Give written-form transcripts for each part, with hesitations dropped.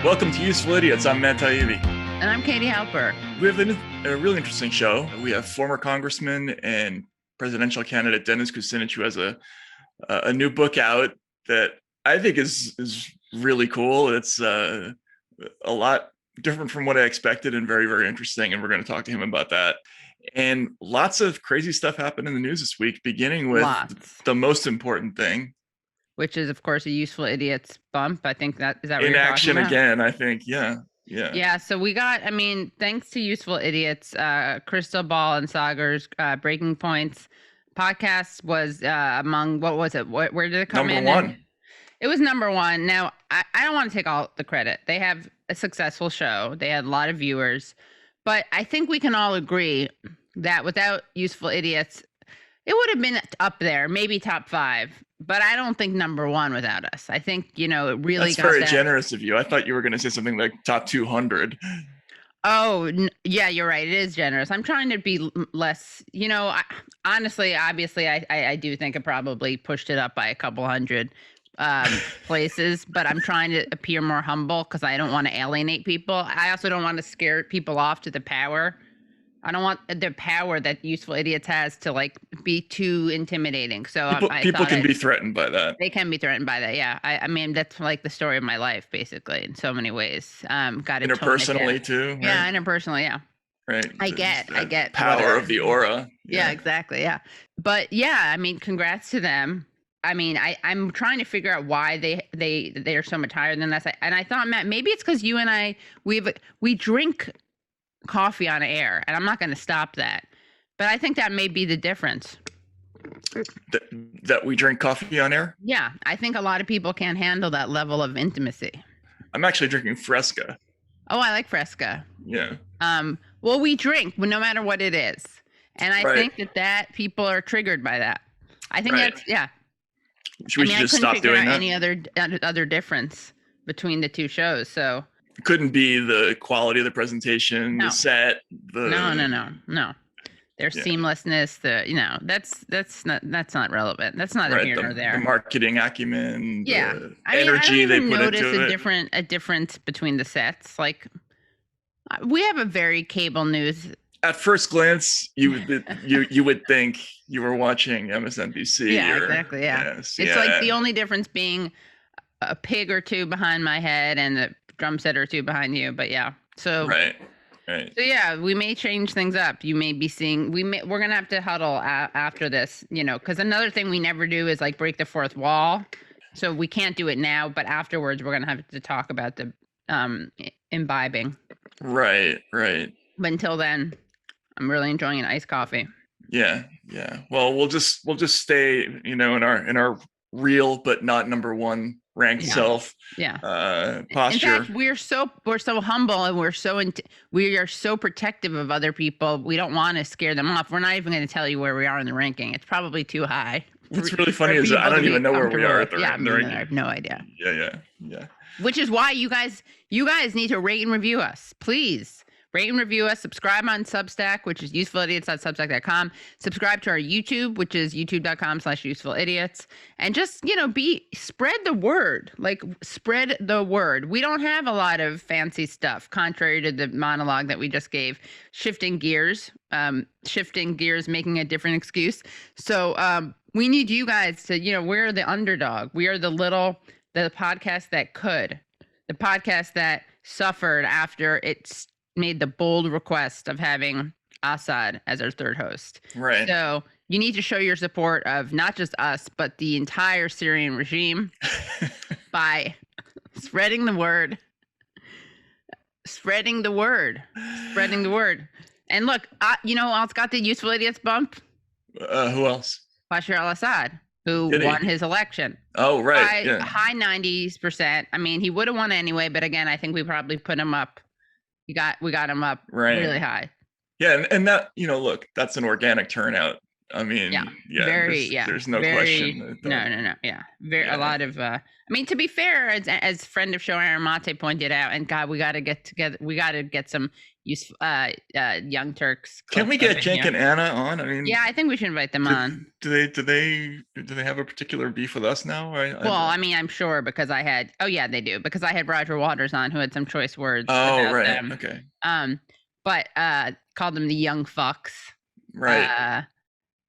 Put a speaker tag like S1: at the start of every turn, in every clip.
S1: Welcome to Useful Idiots. I'm Matt Taibbi.
S2: And I'm Katie Halper.
S1: We have a really interesting show. We have former congressman and presidential candidate Dennis Kucinich, who has a new book out that I think is really cool. It's a lot different from what I expected and very, very interesting. And we're going to talk to him about that. And lots of crazy stuff happened in the news this week, beginning with the most important thing.
S2: Which is, of course, a Useful Idiots bump. I think is that what
S1: in
S2: you're
S1: action
S2: talking about?
S1: Again, I think. Yeah.
S2: So we got, thanks to Useful Idiots, Crystal Ball and Sagar's Breaking Points podcast was among, what was it? Where did it come in?
S1: Number one.
S2: It was number one. Now, I don't want to take all the credit. They have a successful show. They had a lot of viewers. But I think we can all agree that without Useful Idiots, it would have been up there, maybe top 5. But I don't think number 1 without us. I think, it really
S1: That's very generous of you. I thought you were going to say something like top 200.
S2: Oh, yeah, you're right. It is generous. I'm trying to be less, honestly, obviously, I do think it probably pushed it up by a couple hundred places, but I'm trying to appear more humble because I don't want to alienate people. I also don't want to scare people off to the power. I don't want the power that Useful Idiots has to be too intimidating. So
S1: people can be threatened by that.
S2: They can be threatened by that. Yeah. I mean, that's like the story of my life, basically, in so many ways. Got to
S1: interpersonally too. Right?
S2: Yeah. Interpersonally. Yeah.
S1: Right.
S2: I get
S1: power of the aura.
S2: Yeah, exactly. Yeah. But yeah, congrats to them. I'm trying to figure out why they are so much higher than us. And I thought, Matt, maybe it's because you and I, we drink coffee on air, and I'm not going to stop that, but I think that may be the difference.
S1: That we drink coffee on air?
S2: Yeah, I think a lot of people can't handle that level of intimacy.
S1: I'm actually drinking Fresca.
S2: Oh, I like Fresca.
S1: Yeah.
S2: Well, we drink no matter what it is, and I think that people are triggered by that. I think that's
S1: We should just stop doing that.
S2: Any other difference between the two shows? So.
S1: Couldn't be the quality of the presentation, the set,
S2: No. Their seamlessness, that's not relevant. That's not here nor there.
S1: The marketing acumen,
S2: the
S1: energy they put into it.
S2: I don't even notice a difference between the sets. We have a very cable news.
S1: At first glance, you would think you were watching MSNBC.
S2: Yeah, exactly. Yeah, it's like the only difference being a pig or two behind my head and a drum set or two behind you. But yeah, so
S1: right.
S2: So yeah, we may change things up. You may be seeing. We're gonna have to huddle after this, because another thing we never do is break the fourth wall. So we can't do it now, but afterwards we're gonna have to talk about the imbibing.
S1: Right.
S2: But until then, I'm really enjoying an iced coffee.
S1: Yeah. Well, we'll just stay, in our real but not number 1 ranked self.
S2: Yeah.
S1: Posture.
S2: In fact, we're so humble, and we are so protective of other people. We don't want to scare them off. We're not even going to tell you where we are in the ranking. It's probably too high.
S1: What's really funny is I don't even know where we are at the ranking.
S2: I have no idea.
S1: Yeah.
S2: Which is why you guys need to rate and review us, please. Rate and review us. Subscribe on Substack, which is usefulidiots.substack.com. Subscribe to our YouTube, which is youtube.com/usefulidiots. And just, spread the word. Spread the word. We don't have a lot of fancy stuff, contrary to the monologue that we just gave. Shifting gears, making a different excuse. So we need you guys to, we're the underdog. We are the podcast that could. The podcast that suffered after it's made the bold request of having Assad as our third host.
S1: Right.
S2: So you need to show your support of not just us, but the entire Syrian regime by spreading the word. And look, who else got the Useful Idiots bump?
S1: Who else?
S2: Bashar al-Assad, who won his election.
S1: Oh, right.
S2: By high 90%. He would have won anyway, but again, I think we probably put him up. We got him up really high.
S1: Yeah, and that, look, that's an organic turnout. There's no question.
S2: No. Yeah. A lot of to be fair, as friend of show Aaron Mate pointed out, and God, we got to get together. We got to get some Young Turks.
S1: Can we get Cenk and Anna on? I mean,
S2: yeah, I think we should invite them on.
S1: Do they have a particular beef with us now?
S2: I mean, I'm sure because I had. Oh yeah, they do because I had Roger Waters on who had some choice words.
S1: Oh
S2: about
S1: right,
S2: them.
S1: okay.
S2: But called them the young fucks.
S1: Right.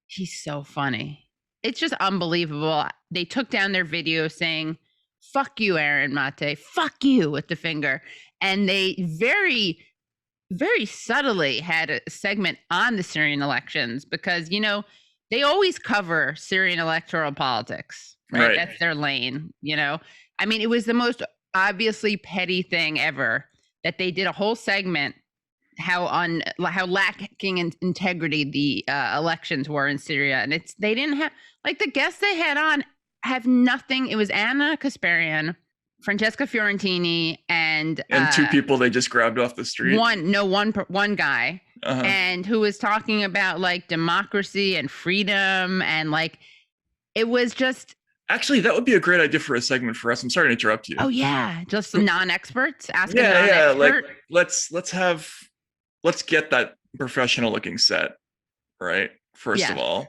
S2: He's so funny. It's just unbelievable. They took down their video saying, "Fuck you, Aaron Mate. Fuck you" with the finger, and they very, very subtly had a segment on the Syrian elections because, they always cover Syrian electoral politics, right? That's their lane, I mean, it was the most obviously petty thing ever that they did a whole segment how lacking in integrity the elections were in Syria. And they didn't have, like, the guests they had on have nothing. It was Anna Kasparian, Francesca Fiorentini, and
S1: two people they just grabbed off the street.
S2: One guy, and who was talking about like democracy and freedom, and like it was just.
S1: Actually, that would be a great idea for a segment for us. I'm sorry to interrupt you.
S2: Oh yeah, just some non-experts asking.
S1: Yeah, like let's get that professional looking set, right? First of all,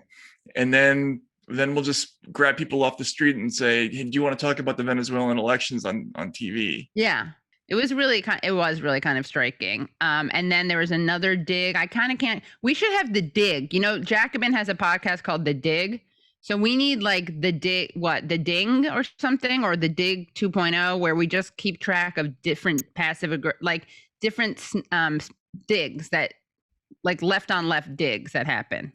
S1: and then we'll just grab people off the street and say, hey, do you want to talk about the Venezuelan elections on TV?
S2: Yeah. It was really kind of striking. And then there was another dig. I kind of can't. We should have the dig. Jacobin has a podcast called The Dig. So we need like the dig, the ding or something, or the dig 2.0, where we just keep track of different different digs that, like, left on left digs that happen.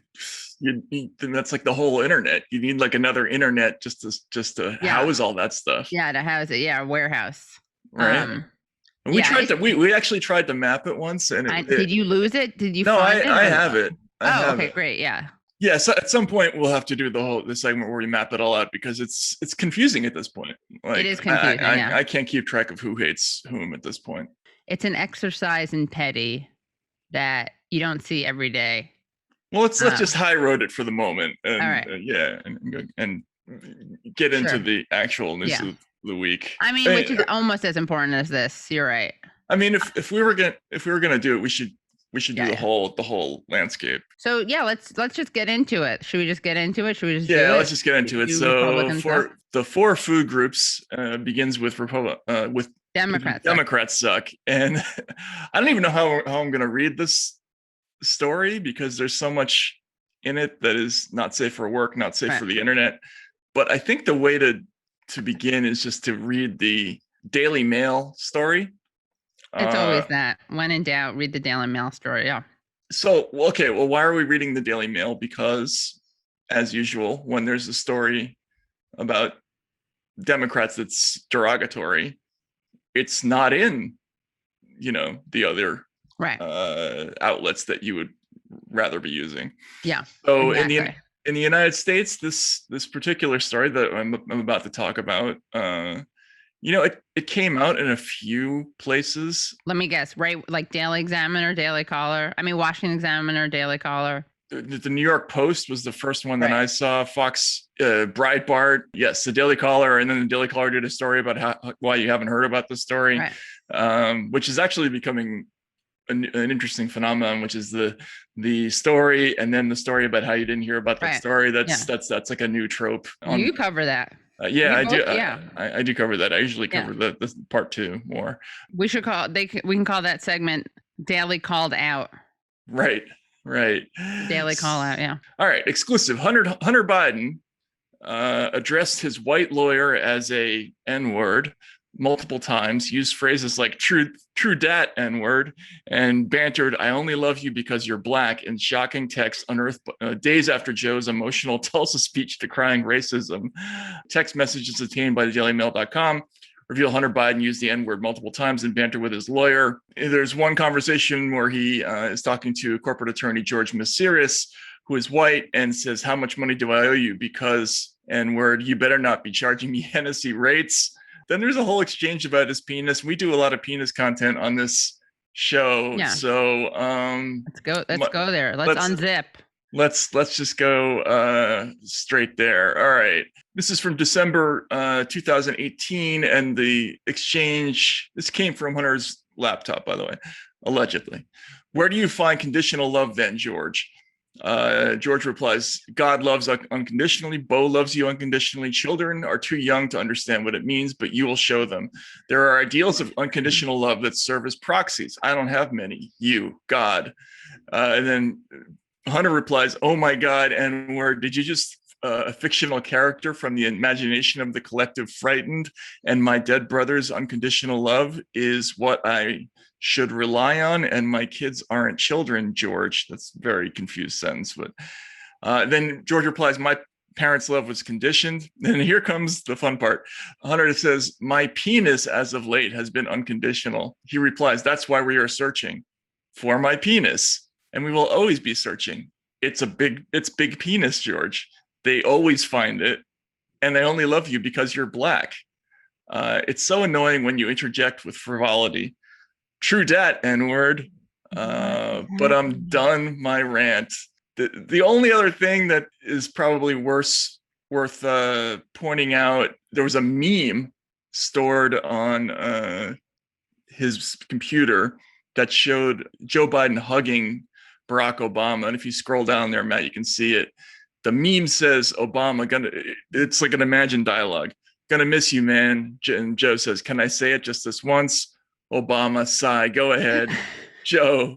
S1: That's like the whole internet. You need like another internet just to house all that stuff.
S2: Yeah, to house it. Yeah, a warehouse.
S1: Right. And we actually tried to map it once, and
S2: did you lose it? Did you?
S1: No, I have it.
S2: Okay, great. Yeah.
S1: Yeah, so at some point we'll have to do the segment where we map it all out because it's confusing at this point. Like,
S2: it is confusing.
S1: I can't keep track of who hates whom at this point.
S2: It's an exercise in petty that you don't see every day.
S1: Well, let's just high road it for the moment, and
S2: all right.
S1: And get into the actual news of the week.
S2: I mean, which is almost as important as this. You're right.
S1: I mean, if we were gonna do it, we should do the whole landscape. So
S2: let's just get into it. Should we just get into it?
S1: Let's just get into it. So for the four food groups begins with
S2: Democrats.
S1: Democrats suck, and I don't even know how I'm gonna read this story because there's so much in it that is not safe for work, not safe for the internet. But I think the way to begin is just to read the Daily Mail story.
S2: It's always that. When in doubt, read the Daily Mail story. Yeah.
S1: So, why are we reading the Daily Mail? Because, as usual, when there's a story about Democrats that's derogatory, it's not in, the other outlets that you would rather be using.
S2: Yeah.
S1: So exactly. in the United States, this particular story that I'm about to talk about, it came out in a few places.
S2: Let me guess, right? Like Daily Examiner, Daily Caller. I mean, Washington Examiner, Daily Caller.
S1: The New York Post was the first one that I saw. Fox, Breitbart, yes, the Daily Caller, and then the Daily Caller did a story about why you haven't heard about the story, which is actually becoming an interesting phenomenon, which is the story and then the story about how you didn't hear about that story. That's like a new trope.
S2: You cover that.
S1: I do. I do cover that. I usually cover the part two more.
S2: We should we can call that segment Daily Called Out.
S1: Right.
S2: Daily Call Out. Yeah.
S1: All right. Exclusive. Hunter Biden addressed his white lawyer as a N-word multiple times, used phrases like true dat N-word, and bantered "I only love you because you're black" in shocking text unearthed days after Joe's emotional Tulsa speech decrying racism. Text messages obtained by the dailymail.com reveal Hunter Biden used the N-word multiple times in banter with his lawyer. There's one conversation where he is talking to corporate attorney George Masiris, who is white, and says, "How much money do I owe you? Because N-word, you better not be charging me Hennessy rates." Then there's a whole exchange about his penis. We do a lot of penis content on this show. Yeah. So
S2: let's go there. Let's unzip.
S1: Let's just go straight there. All right. This is from December 2018, and the exchange, this came from Hunter's laptop, by the way. Allegedly. Where do you find conditional love then, George? George replies, God loves unconditionally. Bo loves you unconditionally. Children are too young to understand what it means, but you will show them. There are ideals of unconditional love that serve as proxies. I don't have many. You, God. And then Hunter replies, oh my God, N-word, did you just a fictional character from the imagination of the collective frightened, and my dead brother's unconditional love is what I should rely on, and my kids aren't children, George. That's a very confused sentence. But then George replies, my parents' love was conditioned. And here comes the fun part. Hunter says, my penis as of late has been unconditional. He replies, that's why we are searching for my penis. And we will always be searching. It's big penis, George. They always find it, and they only love you because you're black. It's so annoying when you interject with frivolity. True dat, N-word. But I'm done my rant. The only other thing that is probably worth pointing out, there was a meme stored on his computer that showed Joe Biden hugging Barack Obama. And if you scroll down there, Matt, you can see it. The meme says, Obama, it's like an imagined dialogue. Gonna miss you, man. And Joe says, can I say it just this once? Obama, sigh, go ahead. Joe,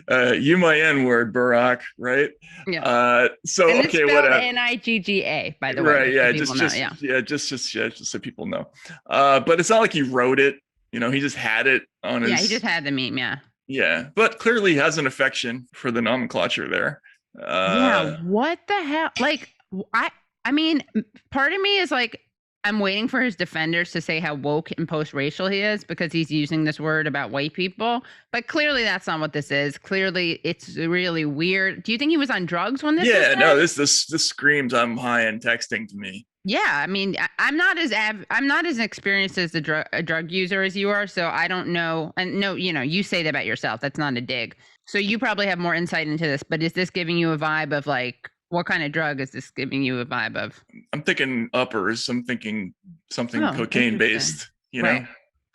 S1: you my N-word, Barack, right?
S2: Yeah.
S1: So,
S2: and
S1: okay,
S2: it's
S1: whatever.
S2: N-I-G-G-A, by the way.
S1: Right, yeah, just so people know. But it's not like he wrote it. You know, he just had it on his...
S2: Yeah, he just had the meme, yeah.
S1: Yeah, but clearly he has an affection for the nomenclature there.
S2: Yeah, what the hell? Like, I mean, part of me is like, I'm waiting for his defenders to say how woke and post-racial he is because he's using this word about white people. But clearly that's not what this is. Clearly it's really weird. Do you think he was on drugs when this was said?
S1: No, this screams I'm high and texting to me.
S2: Yeah, I mean, I'm not as experienced as a drug user as you are, so I don't know. And no, you know, you say that about yourself. That's not a dig. So you probably have more insight into this, but is this giving you a vibe of like, what kind of drug is this giving you a vibe of?
S1: I'm thinking uppers. I'm thinking something cocaine based, you know, right.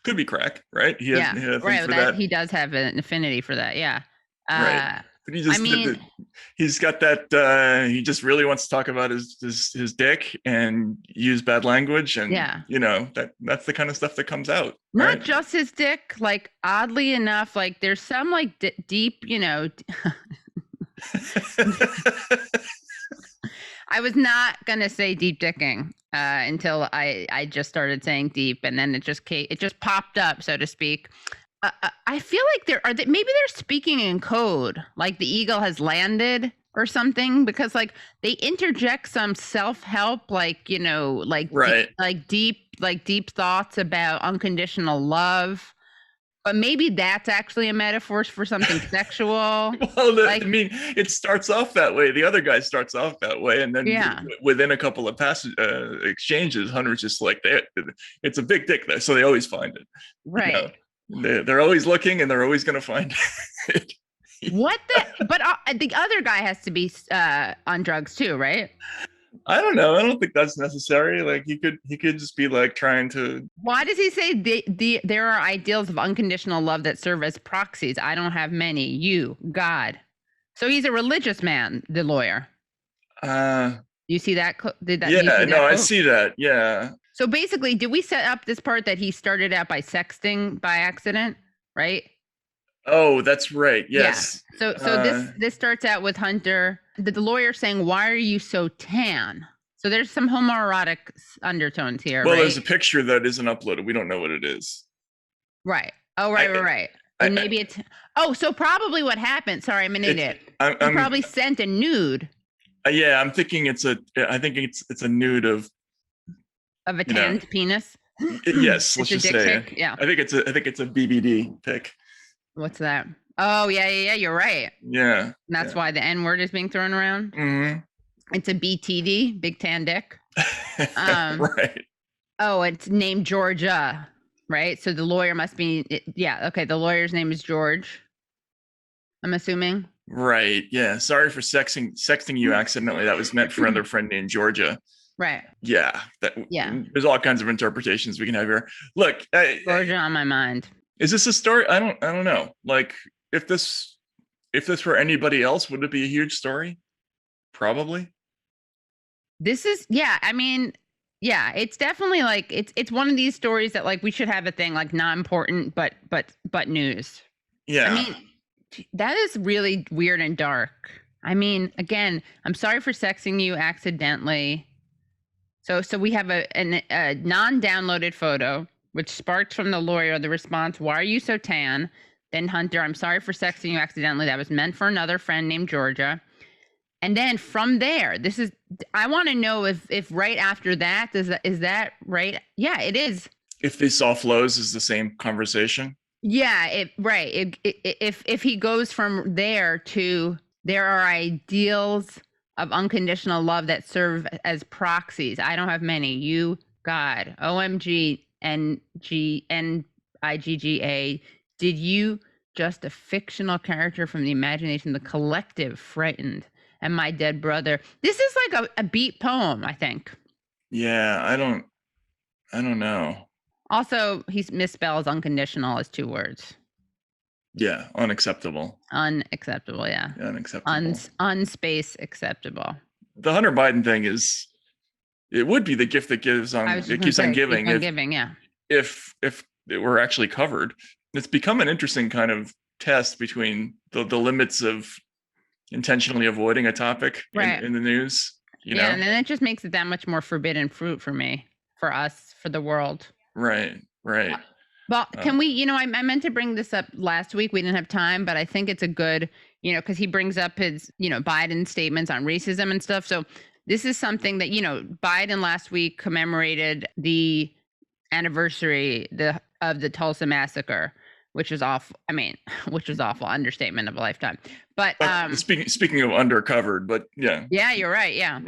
S1: Could be crack, right? He has
S2: right. For that. He does have an affinity for that. Yeah.
S1: Right. But he just, he's got that, he just really wants to talk about his dick and use bad language. And, you know, that's the kind of stuff that comes out.
S2: Not just his dick, like oddly enough, like there's some like deep, you know, I was not going to say deep dicking until I just started saying deep. And then it just popped up, so to speak. I feel like maybe they're speaking in code, like the eagle has landed or something, because like they interject some self-help, like, you know, like, deep thoughts about unconditional love. But maybe that's actually a metaphor for something sexual.
S1: Well, I mean, it starts off that way. The other guy starts off that way. And then within a couple of exchanges, Hunter's just like, it's a big dick there. So they always find it.
S2: Right.
S1: You know? They're always looking, and they're always going to find it.
S2: What the? But the other guy has to be on drugs too, right?
S1: I don't know. I don't think that's necessary. Like he could just be like trying to.
S2: Why does he say there are ideals of unconditional love that serve as proxies? I don't have many. You, God. So he's a religious man, the lawyer. You see that?
S1: I see that. Yeah.
S2: So basically, did we set up this part that he started out by sexting by accident, right?
S1: Oh, that's right. Yes.
S2: Yeah. So this starts out with Hunter, the lawyer saying, "Why are you so tan?" So there's some homoerotic undertones here.
S1: Well, there's a picture that isn't uploaded. We don't know what it is.
S2: Right. Oh, right. And maybe it's. Oh, so probably what happened. Sorry, I'm an idiot. He probably sent a nude.
S1: Yeah, I'm thinking I think it's a nude of
S2: a tanned penis.
S1: Yes, let's just say
S2: pic? Yeah.
S1: I think it's a BBD pic.
S2: What's that? Oh, yeah, you're right.
S1: Yeah. And
S2: that's why the N word is being thrown around.
S1: Mm-hmm.
S2: It's a BTD, big tan dick.
S1: Right.
S2: Oh, it's named Georgia, right? So the lawyer must be okay, the lawyer's name is George, I'm assuming.
S1: Right. Yeah. Sorry for sexting you accidentally. That was meant for another friend named Georgia.
S2: Right.
S1: Yeah. There's all kinds of interpretations we can have here. Look,
S2: Georgia on my mind.
S1: Is this a story? I don't know. Like, if this were anybody else, would it be a huge story? Probably.
S2: This is, yeah, I mean, yeah, it's definitely like it's one of these stories that like we should have a thing like not important but news.
S1: Yeah.
S2: I mean, that is really weird and dark. I mean, again, I'm sorry for sexing you accidentally. So we have a non-downloaded photo, which sparks from the lawyer the response, "Why are you so tan?" Then Hunter, "I'm sorry for sexing you accidentally. That was meant for another friend named Georgia." And then from there, this is, I want to know if right after that, is that right? Yeah, it is.
S1: If these soft lows is the same conversation.
S2: Yeah, if he goes from there to there are ideals of unconditional love that serve as proxies. I don't have many. You, God, OMG, NGNIGGA. Did you just a fictional character from the imagination, the collective frightened, and my dead brother? This is like a beat poem, I think.
S1: Yeah, I don't know.
S2: Also, he misspells unconditional as 2 words.
S1: Yeah, unacceptable.
S2: Unacceptable, yeah.
S1: Unacceptable.
S2: Unspace acceptable.
S1: The Hunter Biden thing is, it would be the gift that gives on, it keeps on giving.
S2: Keep on giving, yeah.
S1: If it were actually covered, it's become an interesting kind of test between the limits of intentionally avoiding a topic in the news. You know?
S2: And then it just makes it that much more forbidden fruit for me, for us, for the world.
S1: Right.
S2: Well, can we, I meant to bring this up last week. We didn't have time, but I think it's a good, because he brings up his, Biden statements on racism and stuff. So this is something that, Biden last week commemorated the anniversary of the Tulsa massacre, which is awful. I mean, which was awful, understatement of a lifetime. But
S1: speaking of undercovered, but yeah.
S2: Yeah, you're right. Yeah.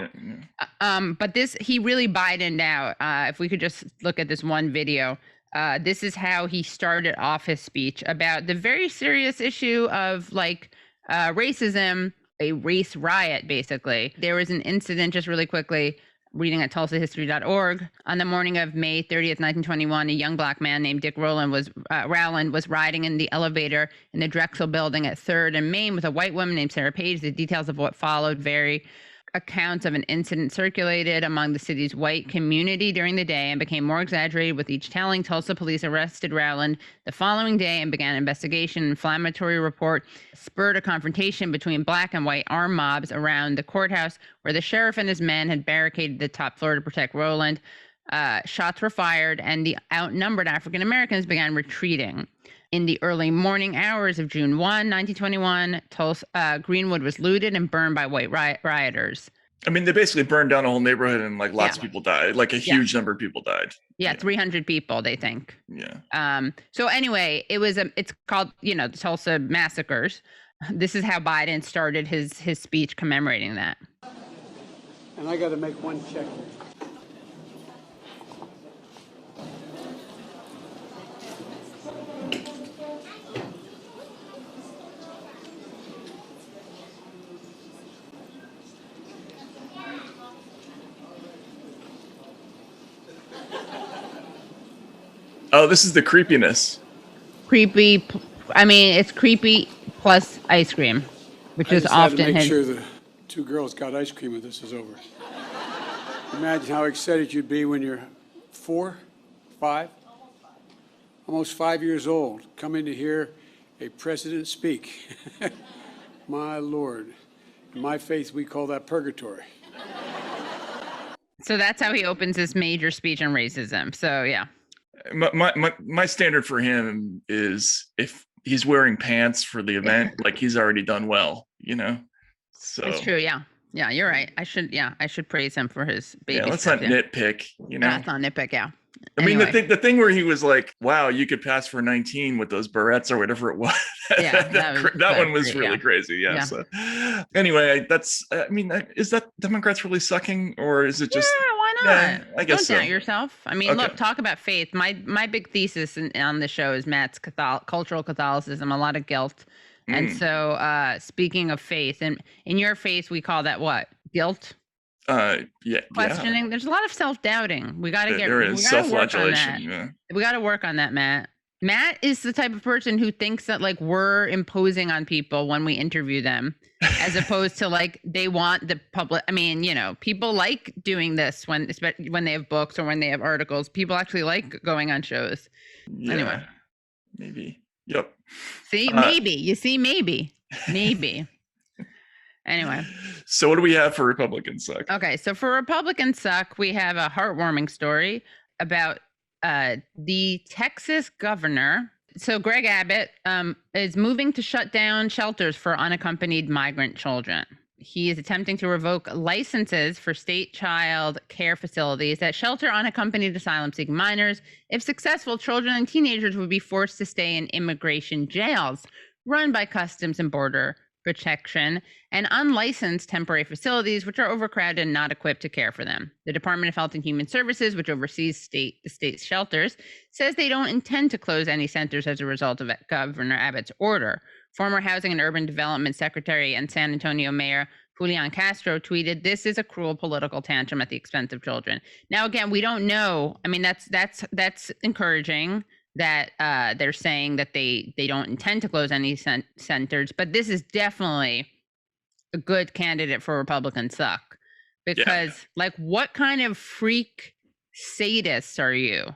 S2: But he really Bidened out. If we could just look at this one video. This is how he started off his speech about the very serious issue of racism, a race riot, basically. There was an incident, just really quickly, reading at tulsahistory.org. On the morning of May 30th, 1921, a young black man named Dick Rowland was riding in the elevator in the Drexel building at 3rd and Main with a white woman named Sarah Page. The details of what followed vary. Accounts of an incident circulated among the city's white community during the day and became more exaggerated with each telling. Tulsa police arrested Rowland the following day and began an investigation. Inflammatory report spurred a confrontation between black and white armed mobs around the courthouse, where the sheriff and his men had barricaded the top floor to protect Rowland. Shots were fired, and the outnumbered African Americans began retreating. In the early morning hours of June 1, 1921, Tulsa, Greenwood was looted and burned by white rioters.
S1: I mean, they basically burned down a whole neighborhood and lots of people died. Like a huge number of people died.
S2: Yeah, 300 people, they think.
S1: Yeah.
S2: So anyway, it's called, the Tulsa massacres. This is how Biden started his speech commemorating that.
S3: And I got to make one check.
S1: Oh, this is the creepiness.
S2: Creepy. I mean, it's creepy plus ice cream, which is often
S3: had to make sure the 2 girls got ice cream when this is over. Imagine how excited you'd be when you're 4, 5, almost 5 years old, coming to hear a president speak. My Lord. In my faith, we call that purgatory.
S2: So that's how he opens his major speech on racism. So, yeah.
S1: My standard for him is if he's wearing pants for the event, he's already done well, So
S2: it's true. Yeah, you're right. I should praise him for his baby.
S1: Yeah, let's not nitpick.
S2: Let's not nitpick. Yeah.
S1: I mean, the thing where he was like, "Wow, you could pass for 19 with those barrettes or whatever it was."
S2: Yeah,
S1: that one was really crazy. Yeah. So, anyway, is that Democrats really sucking, or is it just?
S2: Yeah, why not?
S1: I guess
S2: Don't doubt yourself. I mean, look, talk about faith. My big thesis on the show is Matt's cultural Catholicism, a lot of guilt. And so, speaking of faith, and in your faith, we call that what? Guilt.
S1: Yeah.
S2: Questioning.
S1: Yeah.
S2: There's a lot of self-doubting. We got to
S1: There is self-flagellation.
S2: We got to work on that, Matt. Matt is the type of person who thinks that like we're imposing on people when we interview them, as opposed to like they want the public. I mean, you know, people like doing this especially when they have books or when they have articles. People actually like going on shows.
S1: Yeah,
S2: Anyway,
S1: maybe. Yep.
S2: see, maybe you see, maybe. Anyway.
S1: So what do we have for Republican suck?
S2: Okay, so for Republican suck, we have a heartwarming story about the Texas governor. So Greg Abbott is moving to shut down shelters for unaccompanied migrant children. He is attempting to revoke licenses for state child care facilities that shelter unaccompanied asylum-seeking minors. If successful, children and teenagers would be forced to stay in immigration jails run by Customs and Border Protection and unlicensed temporary facilities, which are overcrowded and not equipped to care for them. The Department of Health and Human Services, which oversees the state's shelters, says they don't intend to close any centers as a result of Governor Abbott's order. Former Housing and Urban Development Secretary and San Antonio Mayor Julian Castro tweeted, "This is a cruel political tantrum at the expense of children." Now, again, we don't know. I mean, that's encouraging that they're saying that they don't intend to close any centers, but this is definitely a good candidate for Republican suck, because like, what kind of freak sadists are you?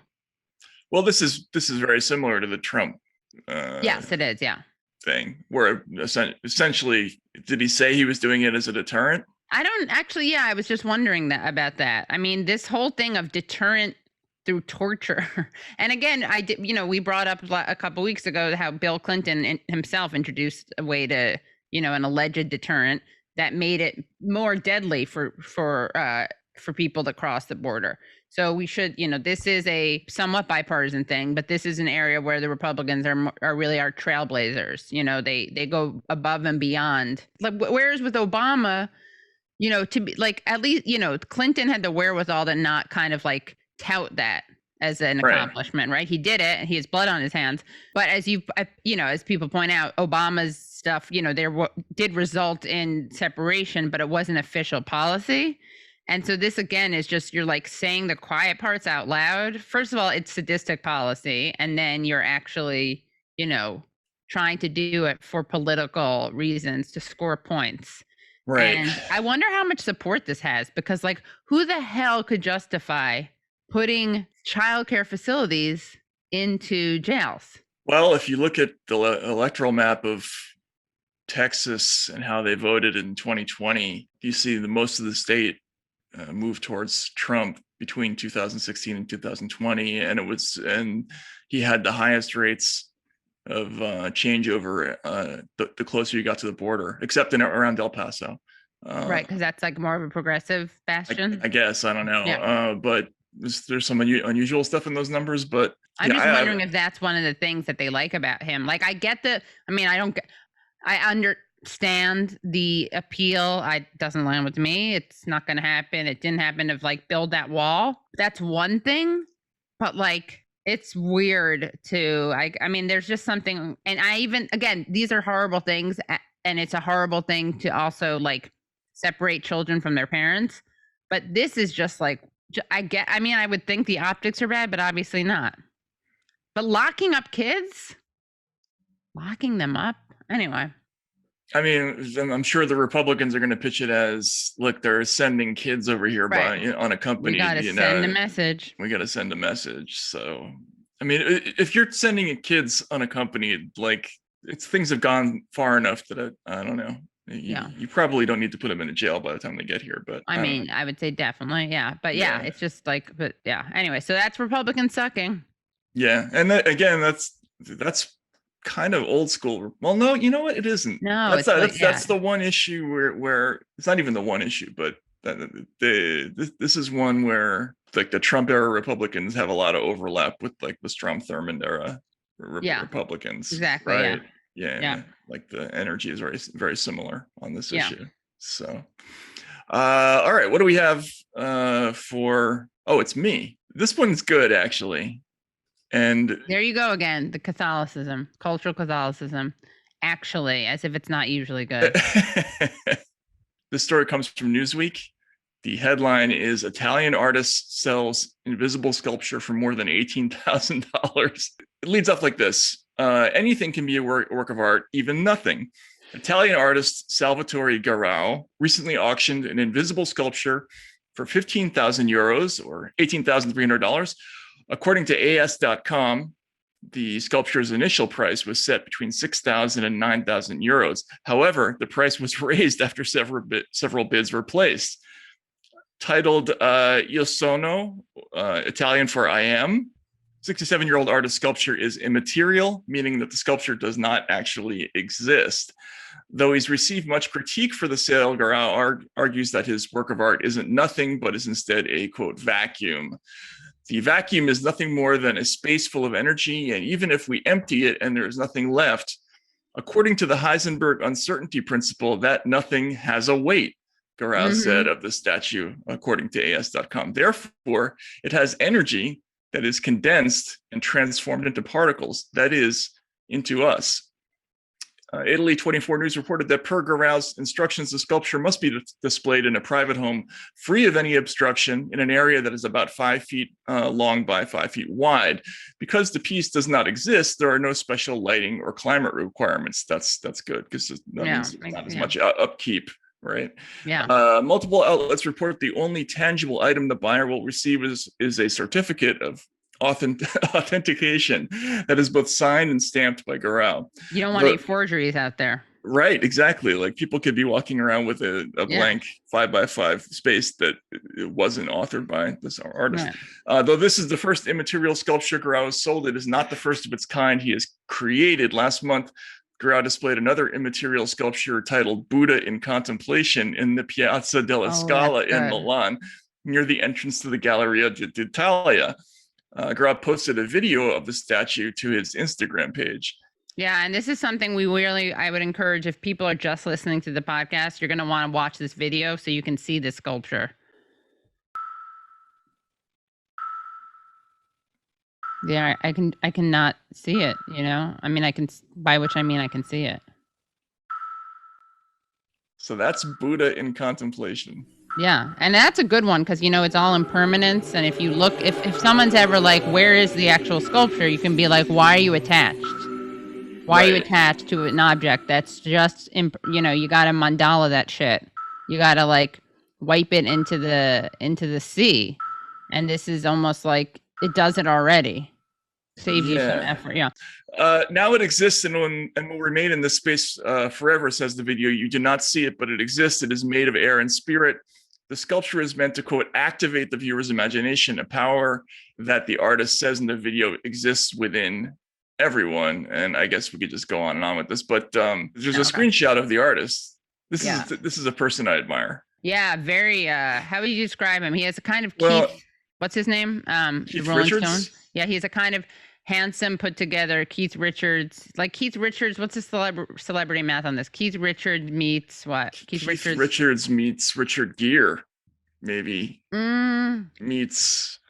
S1: Well, this is very similar to the Trump.
S2: Yes, it is. Yeah.
S1: Thing where essentially, did he say he was doing it as a deterrent?
S2: I don't actually. Yeah, I was just wondering about that. I mean, this whole thing of deterrent through torture. And again, I did, you know, we brought up a couple weeks ago how Bill Clinton himself introduced a way to, you know, an alleged deterrent that made it more deadly for people to cross the border. So we should, you know, this is a somewhat bipartisan thing, but this is an area where the Republicans are really our trailblazers. You know, they go above and beyond. Like, whereas with Obama, you know, to be like, at least, you know, Clinton had the wherewithal to not kind of like tout that as an accomplishment, right? He did it, and he has blood on his hands. But as you know, as people point out, Obama's stuff, you know, there did result in separation, but it wasn't official policy. And so this again is just, you're like saying the quiet parts out loud. First of all, it's sadistic policy, and then you're actually, you know, trying to do it for political reasons to score points.
S1: Right.
S2: And I wonder how much support this has, because like, who the hell could justify putting childcare facilities into jails?
S1: Well, if you look at the electoral map of Texas and how they voted in 2020, you see the most of the state moved towards Trump between 2016 and 2020, and he had the highest rates of changeover the closer you got to the border, except around El Paso.
S2: Right, because that's like more of a progressive bastion.
S1: I guess, I don't know.
S2: Yeah.
S1: But there's some unusual stuff in those numbers. But
S2: I'm just wondering if that's one of the things that they like about him. Like, I get I understand the appeal. It doesn't land with me. It's not going to happen. It didn't happen, of like, build that wall. That's one thing. But like, it's weird to, I mean, there's just something. And again, these are horrible things. And it's a horrible thing to also like separate children from their parents. But this is just like, I would think the optics are bad, but obviously not. But locking up kids? Locking them up? Anyway.
S1: I mean, I'm sure the Republicans are going to pitch it as, look, they're sending kids over here by unaccompanied.
S2: We got to send a message.
S1: We got to send a message. So, I mean, if you're sending kids unaccompanied, like, things have gone far enough that I don't know. You probably don't need to put them in a jail by the time they get here. But
S2: I mean, I would say definitely, yeah. But yeah, it's just like, but yeah. Anyway, so that's Republican sucking.
S1: Yeah, and again, that's kind of old school. Well, no, you know what? It isn't.
S2: No,
S1: that's the one issue where it's not even the one issue, but this is one where like the Trump era Republicans have a lot of overlap with like the Strom Thurmond era Republicans.
S2: Exactly.
S1: Right? Yeah. Like the energy is very, very similar on this issue. So, all right, what do we have for? Oh, it's me. This one's good, actually. And
S2: there you go again, the Catholicism, cultural Catholicism, actually, as if it's not usually good.
S1: This story comes from Newsweek. The headline is Italian artist sells invisible sculpture for more than $18,000. It leads off like this. Anything can be a work of art, even nothing. Italian artist Salvatore Garau recently auctioned an invisible sculpture for 15,000 euros or $18,300. According to AS.com, the sculpture's initial price was set between 6,000 and 9,000 euros. However, the price was raised after several bids were placed. Titled Io Sono, Italian for I am, 67-year-old artist's sculpture is immaterial, meaning that the sculpture does not actually exist. Though he's received much critique for the sale, Garau argues that his work of art isn't nothing, but is instead a, quote, vacuum. The vacuum is nothing more than a space full of energy, and even if we empty it and there is nothing left, according to the Heisenberg uncertainty principle, that nothing has a weight, Garau said of the statue, according to AS.com. Therefore, it has energy that is condensed and transformed into particles, that is, into us. Italy 24 News reported that per Garau's instructions, the sculpture must be displayed in a private home free of any obstruction in an area that is about 5 feet long by 5 feet wide. Because the piece does not exist, there are no special lighting or climate requirements. That's good, because that means not as much upkeep, right?
S2: Yeah.
S1: Multiple outlets report the only tangible item the buyer will receive is a certificate of authentication that is both signed and stamped by Garau.
S2: You don't want any forgeries out there.
S1: Right, exactly. Like people could be walking around with a blank 5x5 space that it wasn't authored by this artist. Right. Though this is the first immaterial sculpture Garau has sold, it is not the first of its kind he has created. Last month, Garau displayed another immaterial sculpture titled Buddha in Contemplation in the Piazza della Scala in Milan, near the entrance to the Galleria d'Italia. Garau posted a video of the statue to his Instagram page.
S2: Yeah, and this is something I would encourage, if people are just listening to the podcast, you're going to want to watch this video so you can see the sculpture. Yeah, I cannot see it, you know? I mean, by which I mean I can see it.
S1: So that's Buddha in Contemplation.
S2: Yeah, and that's a good one because, you know, it's all impermanence. And if you look, if someone's ever like, where is the actual sculpture? You can be like, why are you attached? Why are you attached to an object that's just, you know, you got to mandala that shit. You got to like wipe it into the sea. And this is almost like it does it already. Saves you some effort. Yeah.
S1: Now it exists and will remain in this space forever, says the video. You do not see it, but it exists. It is made of air and spirit. The sculpture is meant to, quote, activate the viewer's imagination, a power that the artist says in the video exists within everyone. And I guess we could just go on and on with this, but there's a screenshot of the artist. This is a person I admire.
S2: Yeah, very. How would you describe him? He has a kind of Keith. What's his name?
S1: Keith
S2: Rolling
S1: Richards.
S2: Stones. Yeah, he's a kind of handsome, put together Keith Richards. Like Keith Richards, what's the celebrity math on this? Keith Richards meets what?
S1: Keith Richards meets Richard Gere, maybe. Meets.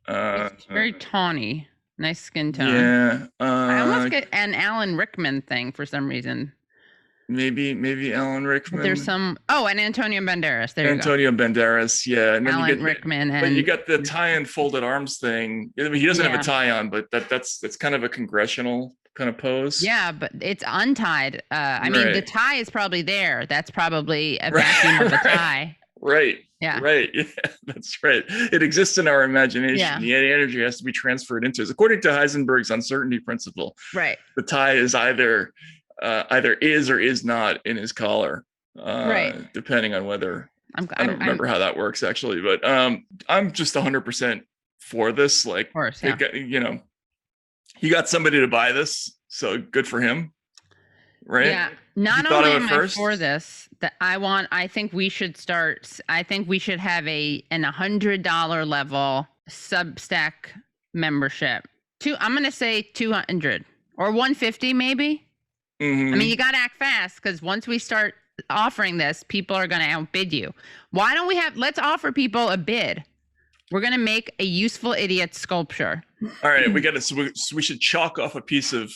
S2: Very tawny, nice skin tone.
S1: Yeah.
S2: I almost get an Alan Rickman thing for some reason.
S1: Maybe Alan Rickman.
S2: But there's some. Oh, and Antonio Banderas. There you go.
S1: Antonio Banderas, yeah. And then
S2: Alan Rickman.
S1: But you got the tie and folded arms thing. I mean, he doesn't have a tie on, but that's kind of a congressional kind of pose.
S2: Yeah, but it's untied. I mean, the tie is probably there. That's probably a vacuum of a tie.
S1: Right.
S2: Yeah.
S1: Right. Yeah, that's right. It exists in our imagination. Yeah. The energy has to be transferred into us. According to Heisenberg's uncertainty principle,
S2: right.
S1: The tie is either is or is not in his collar, right? Depending on whether I don't remember how that works actually, but I'm just 100% for this. Like, of course, you know, he got somebody to buy this, so good for him, right? Yeah.
S2: Not only am I for this, that I think we should have an $100 level Substack membership. I'm going to say 200 or 150 maybe.
S1: Mm-hmm.
S2: I mean, you got to act fast because once we start offering this, people are going to outbid you. Why don't let's offer people a bid. We're going to make a useful idiot sculpture.
S1: All right. We should chalk off a piece of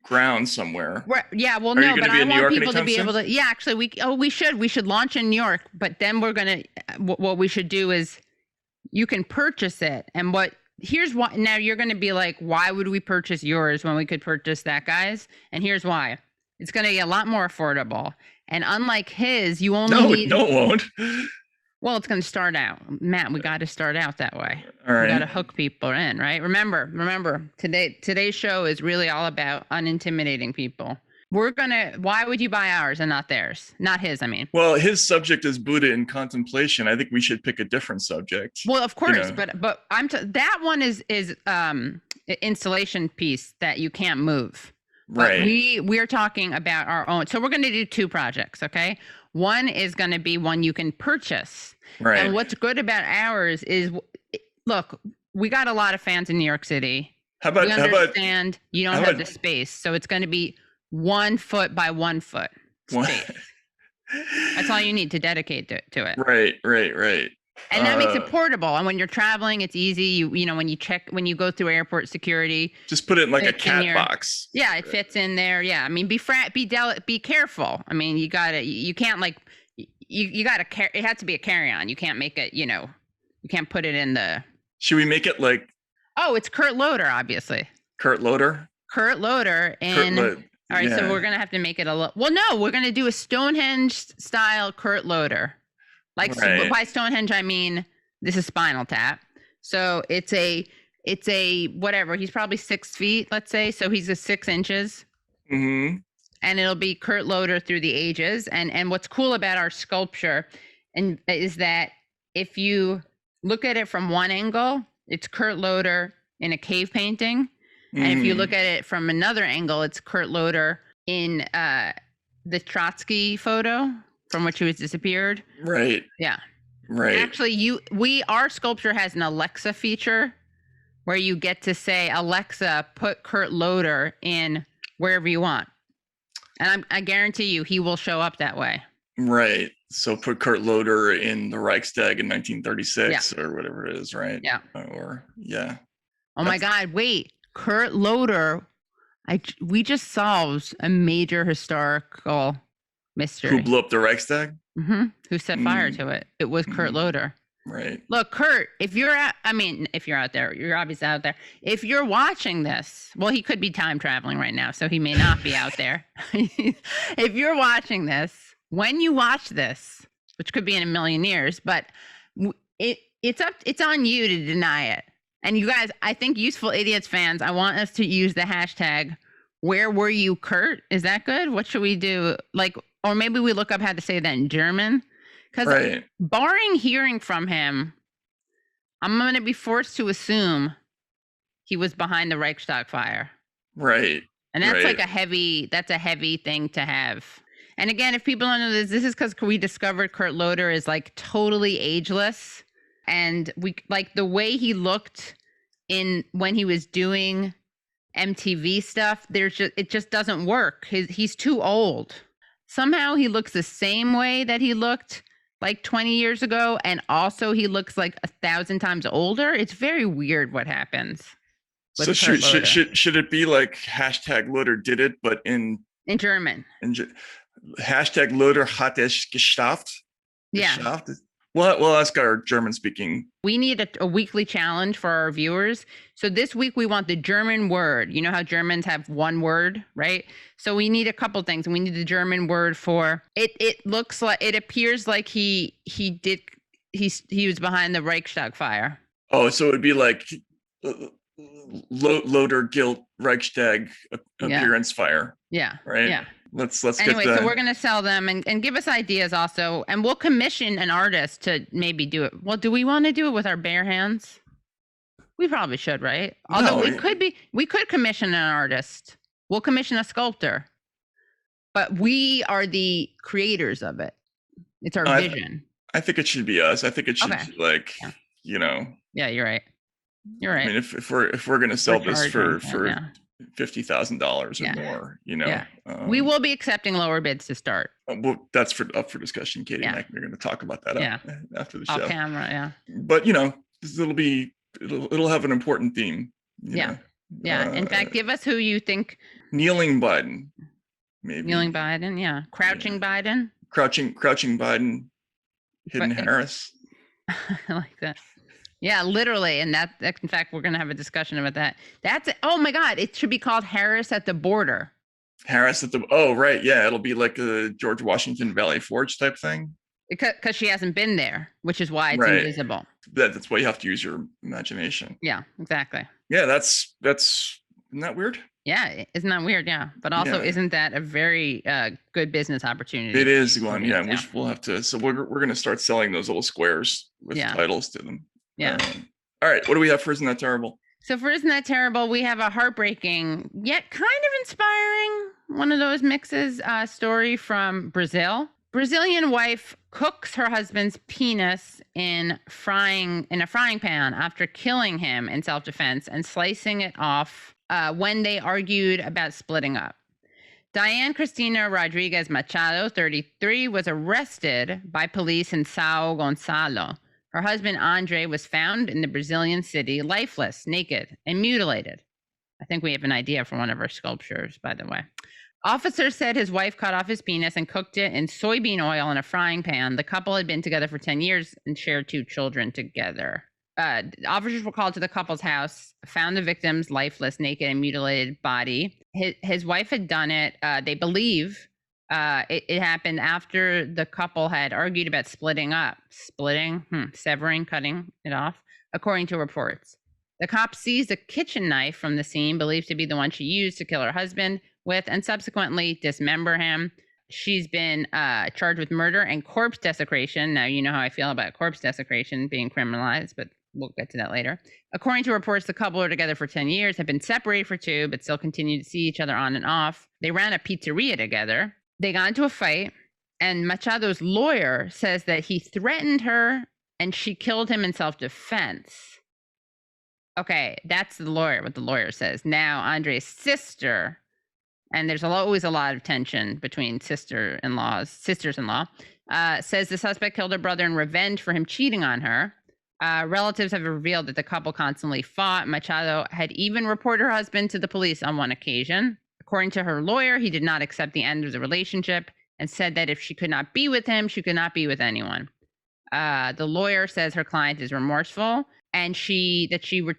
S1: ground somewhere.
S2: Right. Yeah, well,
S1: Are you
S2: no,
S1: gonna
S2: but
S1: be
S2: I
S1: in New
S2: want
S1: York
S2: people to
S1: anytime
S2: be
S1: soon?
S2: able to. Yeah, actually, we should launch in New York, but then we're gonna. What we should do is, you can purchase it, and here's why. Now you're gonna be like, why would we purchase yours when we could purchase that guy's? And here's why: it's gonna be a lot more affordable, and unlike his, you only need.
S1: No, it won't.
S2: Well, it's going to start out, Matt. We got to start out that way.
S1: All
S2: We got to
S1: right.
S2: hook people in, right? Remember, today's show is really all about unintimidating people. Why would you buy ours and not theirs? Not his, I mean.
S1: Well, his subject is Buddha in contemplation. I think we should pick a different subject.
S2: Well, of course,
S1: know.
S2: but that one is installation piece that you can't move. But
S1: Right.
S2: we're talking about our own. So we're going to do two projects, okay? One is going to be one you can purchase.
S1: Right.
S2: And what's good about ours is, look, we got a lot of fans in New York City.
S1: How about
S2: you don't have the space, so it's going to be 1 foot by 1 foot space. That's all you need to dedicate to it.
S1: Right.
S2: And that makes it portable. And when you're traveling, it's easy. You know, when you go through airport security,
S1: just put it in like a
S2: fits
S1: cat
S2: in your-
S1: box.
S2: yeah, it fits in there. Yeah, I mean, be careful. I mean, you can't like, you gotta it has to be a carry-on. You can't make it, you can't put it in the.
S1: Should we make it like
S2: Oh, it's Kurt Loder, obviously.
S1: Kurt Loder?
S2: Kurt Loder and. All right, so
S1: yeah.
S2: we're gonna have to make it a little. Well, no, we're gonna do a Stonehenge style Kurt Loder. Like
S1: Right.
S2: by Stonehenge, I mean this is Spinal Tap. So it's a whatever. He's probably 6 feet, let's say. So he's a 6 inches,
S1: Mm-hmm.
S2: and it'll be Kurt Loder through the ages. And what's cool about our sculpture, is that if you look at it from one angle, it's Kurt Loder in a cave painting. And if you look at it from another angle, it's Kurt Loder in the Trotsky photo from which he was disappeared.
S1: Right.
S2: Yeah.
S1: Right.
S2: Actually, our sculpture has an Alexa feature where you get to say, Alexa, put Kurt Loder in wherever you want. And I guarantee you he will show up that way.
S1: Right. So put Kurt Loder in the Reichstag in 1936 or whatever it is, right?
S2: Yeah.
S1: Or yeah.
S2: Oh my God, wait. Kurt Loder, we just solved a major historical mystery.
S1: Who blew up the Reichstag?
S2: Mm-hmm. Who set fire to it? It was Kurt Loder.
S1: Right.
S2: Look, Kurt, if you're out there, you're obviously out there. If you're watching this, well, he could be time traveling right now, so he may not be out there. If you're watching this, when you watch this, which could be in a million years, but it's on you to deny it. And you guys, I think Useful Idiots fans, I want us to use the hashtag, where were you, Kurt? Is that good? What should we do? Like, or maybe we look up how to say that in German. Because barring hearing from him, I'm going to be forced to assume he was behind the Reichstag fire.
S1: Right.
S2: And that's like a heavy thing to have. And again, if people don't know this is because we discovered Kurt Loder is like totally ageless. And we like the way he looked when he was doing MTV stuff, it just doesn't work. He's too old. Somehow he looks the same way that he looked like 20 years ago, and also he looks like 1,000 times older. It's very weird what happens.
S1: So should it be like hashtag Loder did it, but in
S2: German?
S1: Hashtag Loder hat es geschafft.
S2: Yeah.
S1: Geschafft? We'll ask our German speaking.
S2: We need a weekly challenge for our viewers. So this week we want the German word. You know how Germans have one word, right? So we need a couple things. We need the German word for it. It appears like he was behind the Reichstag fire.
S1: Oh, so it would be like Loder guilt Reichstag appearance fire.
S2: Yeah.
S1: Right.
S2: Yeah.
S1: Let's
S2: anyway,
S1: get that.
S2: So we're gonna sell them and give us ideas also, and we'll commission an artist to maybe do it. Well, do we want to do it with our bare hands? We probably should, right? Although we could commission an artist. We'll commission a sculptor, but we are the creators of it. It's our vision.
S1: I think it should be us. I think it should be like,
S2: Yeah, you're right. You're right.
S1: I mean, if we're gonna sell this for $50,000 or more,
S2: we will be accepting lower bids to start.
S1: Well, that's up for discussion. Katie and I are going to talk about that after the show.
S2: Off camera,
S1: But it'll have an important theme. You know?
S2: Yeah. In fact, give us who you think.
S1: Kneeling Biden, maybe.
S2: Kneeling Biden. Yeah. Crouching Biden.
S1: Crouching Biden. Hidden Harris.
S2: I like that. Yeah, literally. And that, in fact, we're going to have a discussion about that. Oh my God, it should be called Harris at the border.
S1: Harris at the, oh, right. Yeah, it'll be like a George Washington Valley Forge type thing.
S2: Because she hasn't been there, which is why it's invisible.
S1: That's why you have to use your imagination.
S2: Yeah, exactly.
S1: Yeah, that's isn't that weird?
S2: Yeah, isn't that weird? Yeah, but also isn't that a very good business opportunity?
S1: It is one. Yeah, we'll have to. So we're gonna start selling those little squares with titles to them.
S2: Yeah.
S1: All right. What do we have for Isn't That Terrible?
S2: So for Isn't That Terrible, we have a heartbreaking yet kind of inspiring, one of those mixes, story from Brazil. Brazilian wife cooks her husband's penis in a frying pan after killing him in self-defense and slicing it off when they argued about splitting up. Diane Cristina Rodriguez Machado, 33, was arrested by police in Sao Gonçalo. Her husband, Andre, was found in the Brazilian city lifeless, naked, and mutilated. I think we have an idea for one of our sculptures, by the way. Officers said his wife cut off his penis and cooked it in soybean oil in a frying pan. The couple had been together for 10 years and shared 2 children together. Officers were called to the couple's house, found the victim's lifeless, naked, and mutilated body. His wife had done it. They believe it happened after the couple had argued about splitting up. Severing, cutting it off, according to reports. The cops seized a kitchen knife from the scene, believed to be the one she used to kill her husband with, and subsequently dismember him. She's been charged with murder and corpse desecration. Now, you know how I feel about corpse desecration being criminalized, but we'll get to that later. According to reports, the couple were together for 10 years, have been separated for 2, but still continue to see each other on and off. They ran a pizzeria together. They got into a fight, and Machado's lawyer says that he threatened her and she killed him in self-defense. Okay, that's what the lawyer says. Now, Andre's sister, and there's always a lot of tension between sisters-in-law, says the suspect killed her brother in revenge for him cheating on her. Relatives have revealed that the couple constantly fought. Machado had even reported her husband to the police on one occasion. According to her lawyer, he did not accept the end of the relationship and said that if she could not be with him, she could not be with anyone. The lawyer says her client is remorseful and she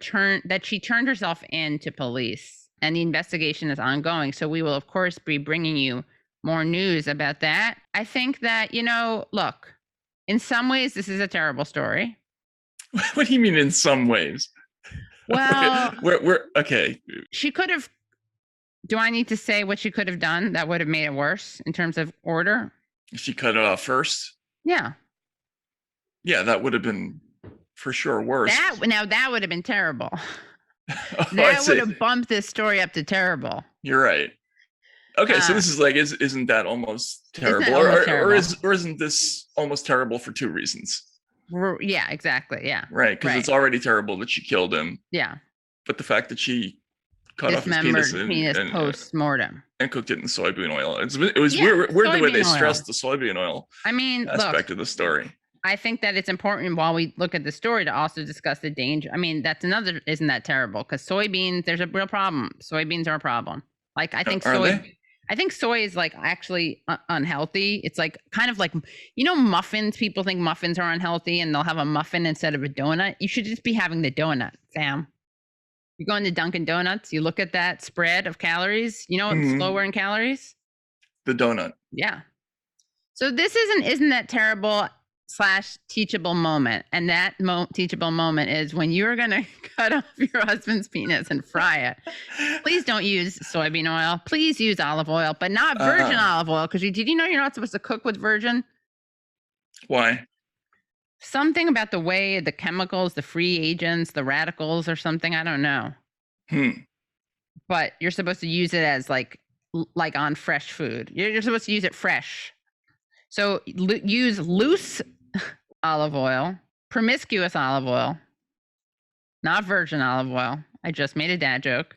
S2: turned herself in to police, and the investigation is ongoing. So we will, of course, be bringing you more news about that. I think that, look, in some ways, this is a terrible story.
S1: What do you mean in some ways?
S2: Well,
S1: we're okay.
S2: She could have. Do I need to say what she could have done that would have made it worse in terms of order?
S1: If she cut it off first?
S2: Yeah.
S1: Yeah, that would have been for sure worse.
S2: That would have been terrible. That would have bumped this story up to terrible.
S1: You're right. Okay, so this is like, isn't that almost terrible? Or isn't this almost terrible for 2 reasons?
S2: Yeah, exactly. Yeah.
S1: Right, because it's already terrible that she killed him.
S2: Yeah.
S1: But the fact that she cut off his penis
S2: post-mortem
S1: and cooked it in soybean oil. It was weird the way they stressed the soybean oil aspect of the story.
S2: I think that it's important while we look at the story to also discuss the danger. I mean, that's another, isn't that terrible? Because soybeans, there's a real problem. Soybeans are a problem. Like, I think I think soy is like actually unhealthy. It's like kind of like, muffins. People think muffins are unhealthy and they'll have a muffin instead of a donut. You should just be having the donut, Sam. You go into Dunkin' Donuts, you look at that spread of calories. You know what's lower in calories?
S1: The donut.
S2: Yeah. So this isn't that terrible / teachable moment. And that teachable moment is when you're going to cut off your husband's penis and fry it. Please don't use soybean oil. Please use olive oil, but not virgin olive oil. Because did you know you're not supposed to cook with virgin?
S1: Why?
S2: Something about the way the chemicals, the free agents, the radicals or something. I don't know. But you're supposed to use it as like on fresh food. You're supposed to use it fresh. So use loose olive oil, promiscuous olive oil, not virgin olive oil. I just made a dad joke.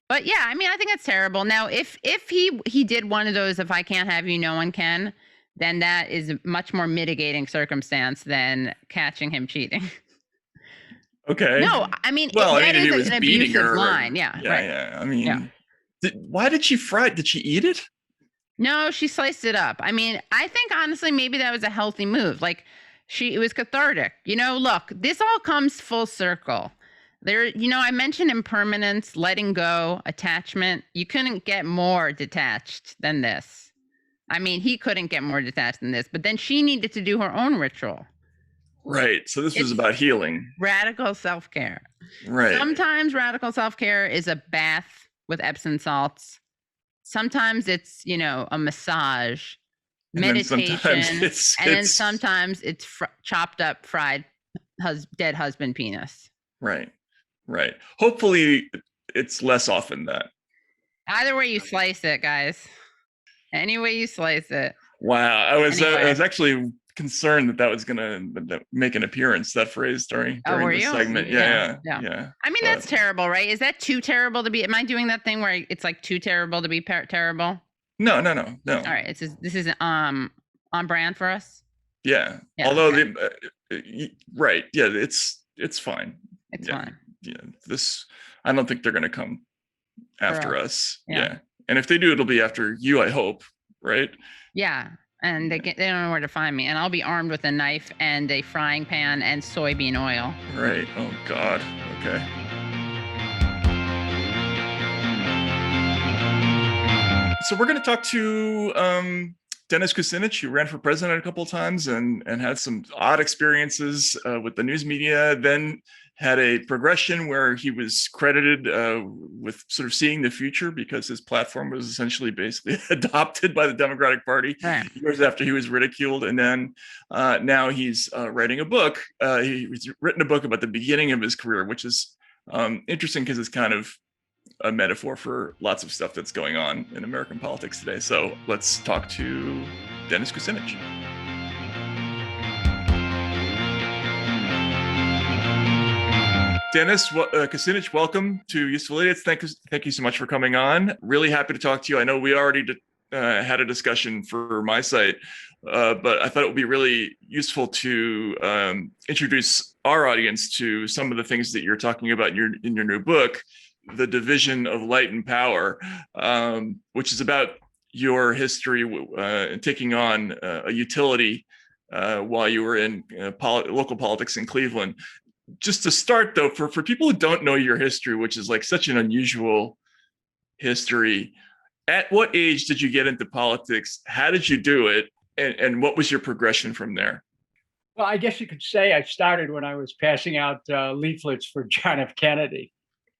S2: But yeah, I mean, I think it's terrible. Now, if he did one of those, if I can't have you, no one can, then that is a much more mitigating circumstance than catching him cheating.
S1: Okay.
S2: No, I mean,
S1: Well, I
S2: that
S1: mean, if he
S2: is
S1: was
S2: an
S1: beating
S2: abusive
S1: her,
S2: line. Yeah,
S1: yeah,
S2: right.
S1: yeah. I
S2: Yeah.
S1: mean, why did she fry it? Did she eat it?
S2: No, she sliced it up. I mean, I think honestly, maybe that was a healthy move. Like it was cathartic. Look, this all comes full circle. There, I mentioned impermanence, letting go, attachment. You couldn't get more detached than this. I mean, he couldn't get more detached than this, but then she needed to do her own ritual.
S1: Right. So this was
S2: It's
S1: about healing.
S2: radical self-care.
S1: Right.
S2: Sometimes radical self-care is a bath with Epsom salts. Sometimes it's, a massage,
S1: And
S2: meditation,
S1: then
S2: sometimes it's chopped up, fried dead husband penis.
S1: Right. Right. Hopefully it's less often that.
S2: Either way you slice it, guys. Any way you slice it.
S1: Wow. I was
S2: Anyway.
S1: actually concerned that was going to make an appearance, that phrase during
S2: were
S1: this
S2: you?
S1: segment. Yeah.
S2: I mean, that's terrible, right? Is that too terrible to be? Am I doing that thing where it's like too terrible to be terrible?
S1: No.
S2: All right. This is on brand for us.
S1: Yeah. Although right. Yeah. It's fine.
S2: It's fine.
S1: Yeah. I don't think they're going to come after us.
S2: Yeah.
S1: And if they do, it'll be after you, I hope. Right.
S2: Yeah. And they don't know where to find me. And I'll be armed with a knife and a frying pan and soybean oil.
S1: Right. Oh, God. Okay. So we're going to talk to Dennis Kucinich, who ran for president a couple of times and had some odd experiences with the news media, then had a progression where he was credited with sort of seeing the future because his platform was essentially basically adopted by the Democratic Party years after he was ridiculed. And then now he's writing a book. He's written a book about the beginning of his career, which is interesting because it's kind of a metaphor for lots of stuff that's going on in American politics today. So let's talk to Dennis Kucinich. Dennis Kucinich, welcome to Useful Idiots. Thank you so much for coming on. Really happy to talk to you. I know we already had a discussion for my site, but I thought it would be really useful to introduce our audience to some of the things that you're talking about in your new book, The Division of Light and Power, which is about your history taking on a utility while you were in local politics in Cleveland. Just to start, though, for people who don't know your history, which is like such an unusual history, at what age did you get into politics? How did you do it? And what was your progression from there?
S4: Well, I guess you could say I started when I was passing out leaflets for John F. Kennedy.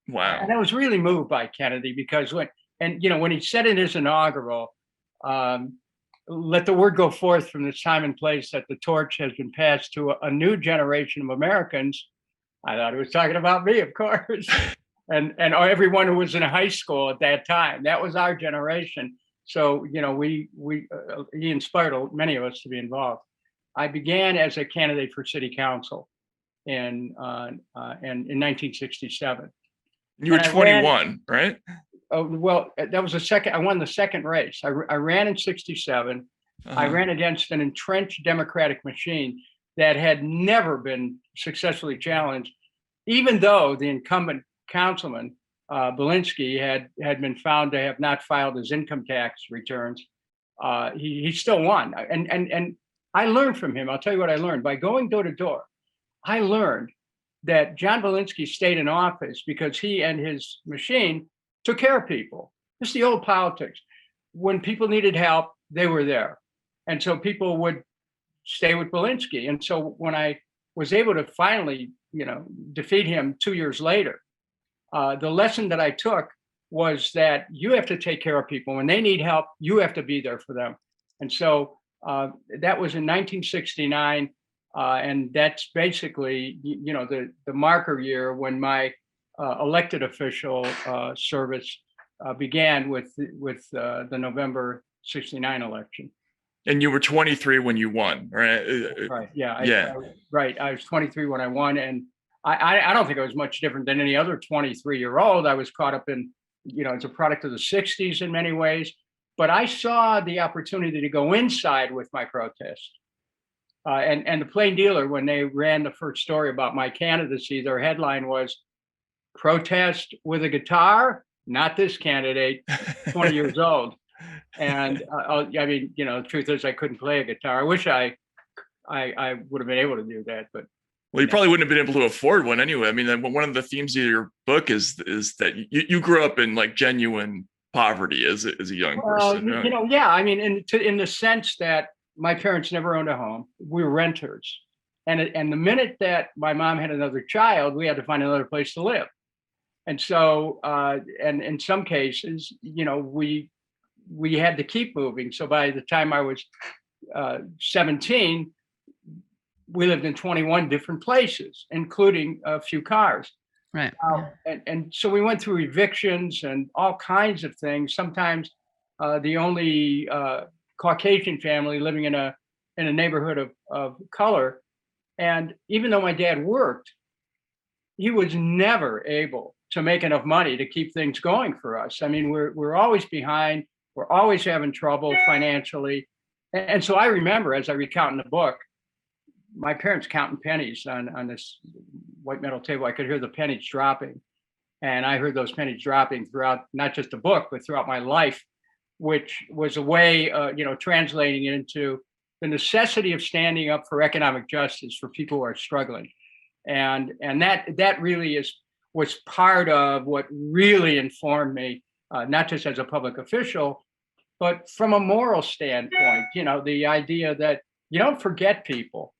S1: Wow.
S4: And I was really moved by Kennedy because when he said in his inaugural, let the word go forth from this time and place that the torch has been passed to a new generation of Americans, I thought he was talking about me, of course, and everyone who was in high school at that time. That was our generation. So, he inspired many of us to be involved. I began as a candidate for city council in 1967.
S1: You were 21, right?
S4: Oh, well, that was the second. I won the second race. I ran in 67. I ran against an entrenched Democratic machine that had never been successfully challenged, even though the incumbent councilman, Belinsky, had been found to have not filed his income tax returns. He still won. And I learned from him. I'll tell you what I learned. By going door to door, I learned that John Belinsky stayed in office because he and his machine took care of people. This is the old politics. When people needed help, they were there. And so people would stay with Belinsky. And so when I was able to finally, defeat him 2 years later, the lesson that I took was that you have to take care of people. When they need help, you have to be there for them. And so that was in 1969. And that's basically, the marker year when my elected official service began with the November 69 election.
S1: And you were 23 when you won, right?
S4: Right. Yeah. Right. I was 23 when I won, and I don't think I was much different than any other 23-year-old. I was caught up in, it's a product of the 60s in many ways, but I saw the opportunity to go inside with my protest. And the Plain Dealer, when they ran the first story about my candidacy, their headline was "Protest with a Guitar, Not This Candidate, 20 years old." And I mean, the truth is I couldn't play a guitar. I wish I would have been able to do that, but
S1: well, you probably wouldn't have been able to afford one anyway. I mean, one of the themes of your book is that you grew up in like genuine poverty as a young person. Right?
S4: Yeah. I mean, in the sense that my parents never owned a home. We were renters. And the minute that my mom had another child, we had to find another place to live. And so, and in some cases, we had to keep moving. So by the time I was 17, we lived in 21 different places, including a few cars.
S2: Right.
S4: And so we went through evictions and all kinds of things. Sometimes the only Caucasian family living in a neighborhood of color. And even though my dad worked, he was never able to make enough money to keep things going for us. I mean, we're always behind. We're always having trouble financially. And so I remember, as I recount in the book, my parents counting pennies on this white metal table. I could hear the pennies dropping. And I heard those pennies dropping throughout not just the book, but throughout my life, which was a way, translating it into the necessity of standing up for economic justice for people who are struggling. And that really was part of what really informed me, not just as a public official, but from a moral standpoint, the idea that you don't forget people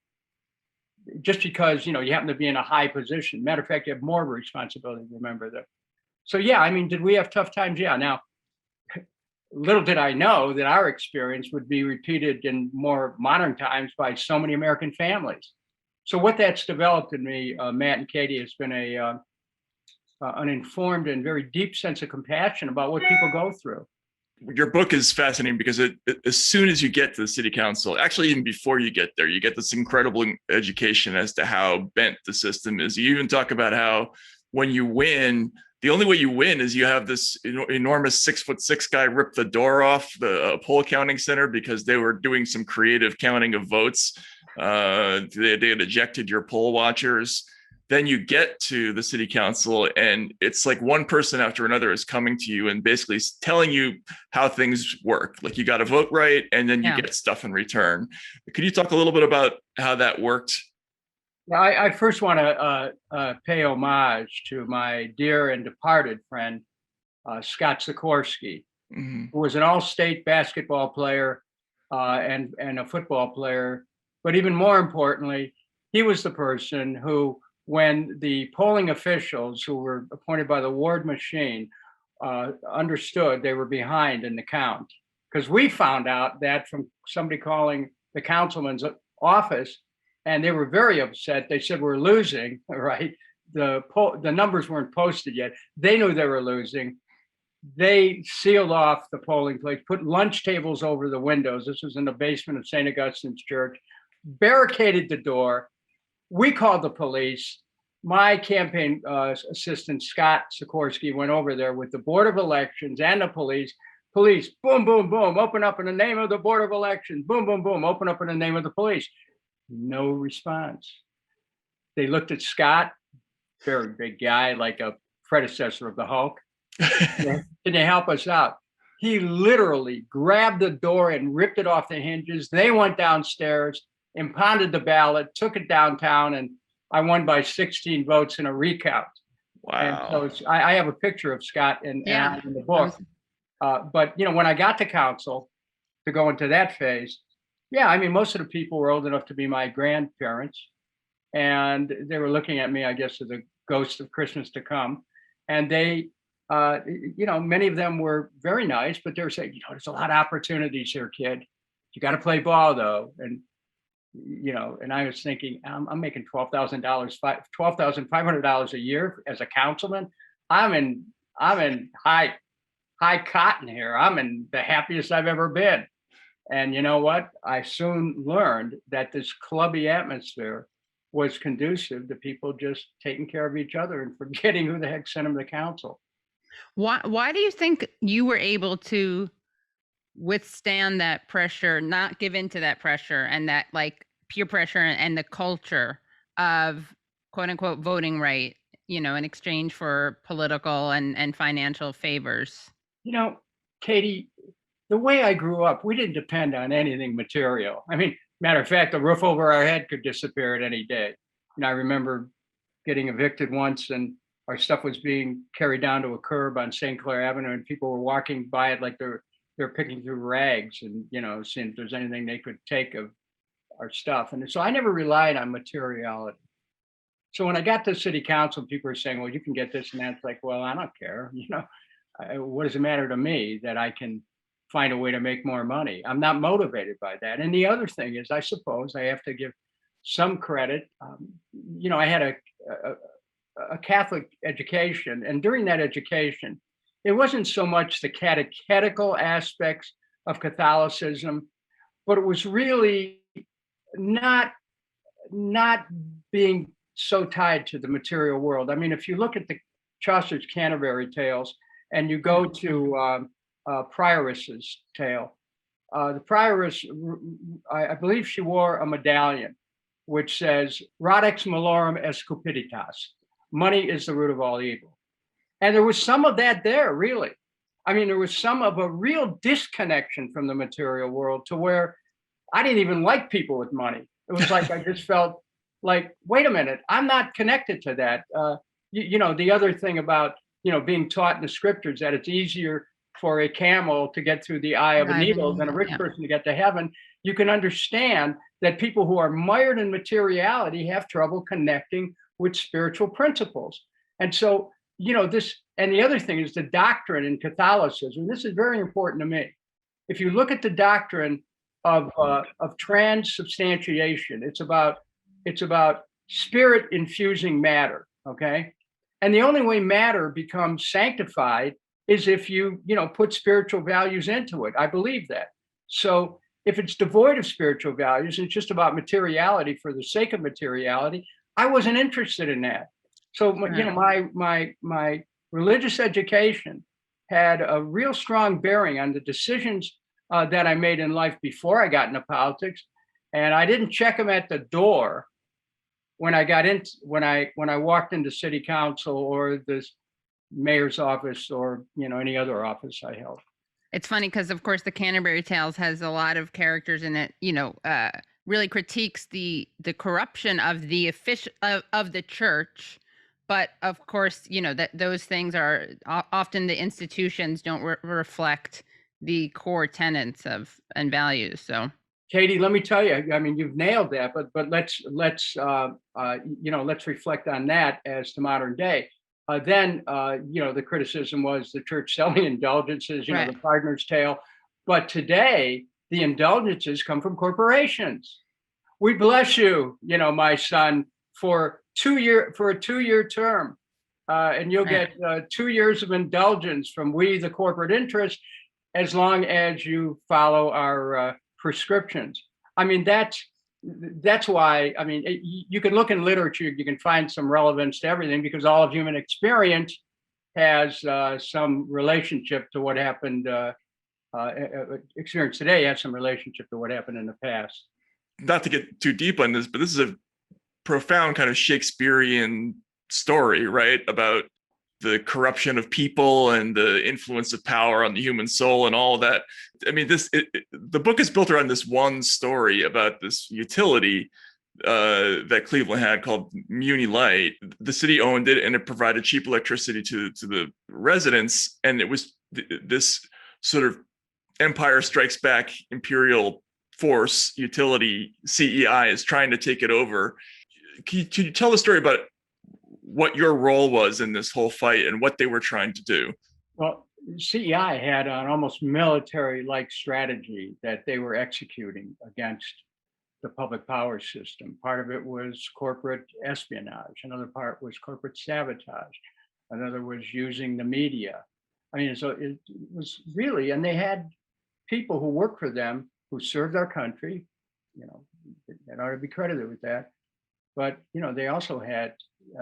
S4: just because, you happen to be in a high position. Matter of fact, you have more responsibility to remember that. So, yeah, I mean, did we have tough times? Yeah. Now, little did I know that our experience would be repeated in more modern times by so many American families. So what that's developed in me, Matt and Katie, has been an informed and very deep sense of compassion about what people go through.
S1: Your book is fascinating because as soon as you get to the city council, actually even before you get there, you get this incredible education as to how bent the system is. You even talk about how when you win, the only way you win is you have this enormous 6'6" guy rip the door off the poll counting center because they were doing some creative counting of votes. They had ejected your poll watchers. Then you get to the city council and it's like one person after another is coming to you and basically telling you how things work. Like you got to vote right. And then you get stuff in return. Could you talk a little bit about how that worked?
S4: Yeah, I first want to pay homage to my dear and departed friend, Scott Sikorsky, who was an all-state basketball player and a football player. But even more importantly, he was the person who, when the polling officials who were appointed by the ward machine understood they were behind in the count, because we found out that from somebody calling the councilman's office, and they were very upset. They said, we're losing, right? The numbers weren't posted yet. They knew they were losing. They sealed off the polling place, put lunch tables over the windows. This was in the basement of St. Augustine's Church, barricaded the door. We called the police. My campaign assistant, Scott Sikorsky, went over there with the Board of Elections and the police. Police, boom, boom, boom, open up in the name of the Board of Elections. Boom, boom, boom, open up in the name of the police. No response. They looked at Scott, very big guy, like a predecessor of the Hulk. Can you help us out? He literally grabbed the door and ripped it off the hinges. They went downstairs, impounded the ballot, took it downtown, and I won by 16 votes in a recount.
S1: Wow.
S4: And so I have a picture of Scott in the book. But when I got to council to go into that phase, I mean, most of the people were old enough to be my grandparents, and they were looking at me, I guess, as a ghost of Christmas to come. And they, many of them were very nice, but they were saying, there's a lot of opportunities here, kid. You got to play ball, though. And and I was thinking, I'm making $12,500 a year as a councilman. I'm in high cotton here. I'm in the happiest I've ever been. And you know what? I soon learned that this clubby atmosphere was conducive to people just taking care of each other and forgetting who the heck sent them to council.
S2: Why do you think you were able to withstand that pressure, not give in to that pressure, and that peer pressure and the culture of quote unquote voting right, in exchange for political and financial favors?
S4: You know, Katie, the way I grew up, we didn't depend on anything material. I mean, matter of fact, the roof over our head could disappear at any day. I remember getting evicted once, and our stuff was being carried down to a curb on St. Clair Avenue, and people were walking by it like they're picking through rags and seeing if there's anything they could take of our stuff. And so I never relied on materiality. So when I got to city council, people were saying, "Well, you can get this and that." It's like, well, I don't care. What does it matter to me that I can find a way to make more money? I'm not motivated by that. And the other thing is, I suppose I have to give some credit. I had a Catholic education, and during that education, it wasn't so much the catechetical aspects of Catholicism, but it was really not being so tied to the material world. I mean, if you look at the Chaucer's Canterbury Tales, and you go to Prioress's tale, the prioress, I believe she wore a medallion which says, "Radex malorum est cupiditas." Money is the root of all evil. And there was some of that there, really. I mean, there was some of a real disconnection from the material world to where I didn't even like people with money. It was like I just felt like, wait a minute, I'm not connected to that. The other thing about being taught in the scriptures that it's easier for a camel to get through the eye of a needle than a rich person to get to heaven. You can understand that people who are mired in materiality have trouble connecting with spiritual principles. And so, this, and the other thing is the doctrine in Catholicism. This is very important to me. If you look at the doctrine of transubstantiation, it's about spirit infusing matter. Okay. And the only way matter becomes sanctified is if you put spiritual values into it. I believe that. So if it's devoid of spiritual values and it's just about materiality for the sake of materiality, I wasn't interested in that. So my religious education had a real strong bearing on the decisions that I made in life before I got into politics, and I didn't check them at the door when I walked into city council or this mayor's office or any other office I held.
S2: It's funny because, of course, the Canterbury Tales has a lot of characters in it. Really critiques the corruption of the of the church, but of course, that those things are often the institutions don't reflect the core tenets of and values. So,
S4: Katie, let me tell you. I mean, you've nailed that. But let's reflect on that as to modern day. Then the criticism was the church selling indulgences,
S2: right.
S4: The Gardener's Tale. But today, the indulgences come from corporations. We bless you, my son, for a 2-year term, and you'll get 2 years of indulgence from we, the corporate interest, as long as you follow our prescriptions. I mean, that's why, I mean, you can look in literature, you can find some relevance to everything because all of human experience has some relationship to what happened, experience today has some relationship to what happened in the past.
S1: Not to get too deep on this, but this is a profound kind of Shakespearean story, right? About the corruption of people and the influence of power on the human soul and all of that. I mean, the book is built around this one story about this utility that Cleveland had called Muni Light. The city owned it and it provided cheap electricity to the residents. And it was this sort of Empire Strikes Back imperial force utility. CEI is trying to take it over. Can you tell the story about what your role was in this whole fight and what they were trying to do?
S4: Well, CEI had an almost military-like strategy that they were executing against the public power system. Part of it was corporate espionage. Another part was corporate sabotage. Another was using the media. I mean, so it was really, and they had people who worked for them who served our country, that ought to be credited with that. But, they also had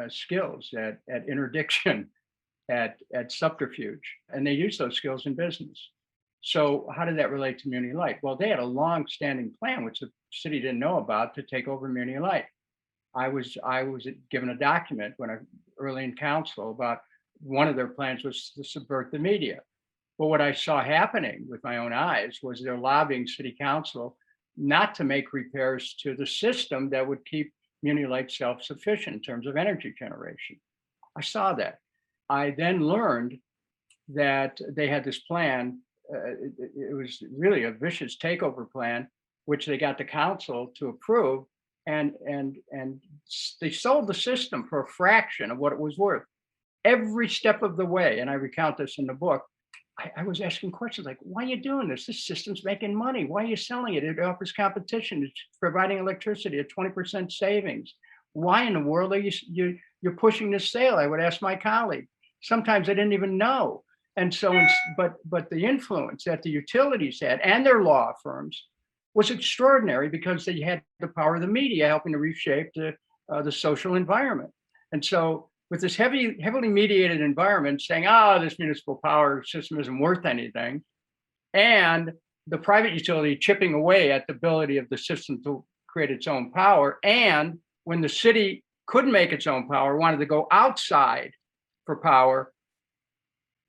S4: skills at interdiction, at subterfuge, and they used those skills in business. So how did that relate to Muni Light? Well, they had a long-standing plan, which the city didn't know about, to take over Muni Light. I was given a document when I early in council about one of their plans was to subvert the media. But what I saw happening with my own eyes was they're lobbying city council not to make repairs to the system that would keep Muni Light self-sufficient in terms of energy generation. I saw that. I then learned that they had this plan. It was really a vicious takeover plan, which they got the council to approve, and they sold the system for a fraction of what it was worth every step of the way. And I recount this in the book. I was asking questions like, why are you doing this? This system's making money. Why are you selling it? It offers competition. It's providing electricity at 20% savings. Why in the world are you're pushing this sale? I would ask my colleague. Sometimes I didn't even know. And so, but the influence that the utilities had and their law firms was extraordinary because they had the power of the media helping to reshape the social environment. And so with this heavily mediated environment saying, this municipal power system isn't worth anything, and the private utility chipping away at the ability of the system to create its own power, and when the city couldn't make its own power, wanted to go outside for power,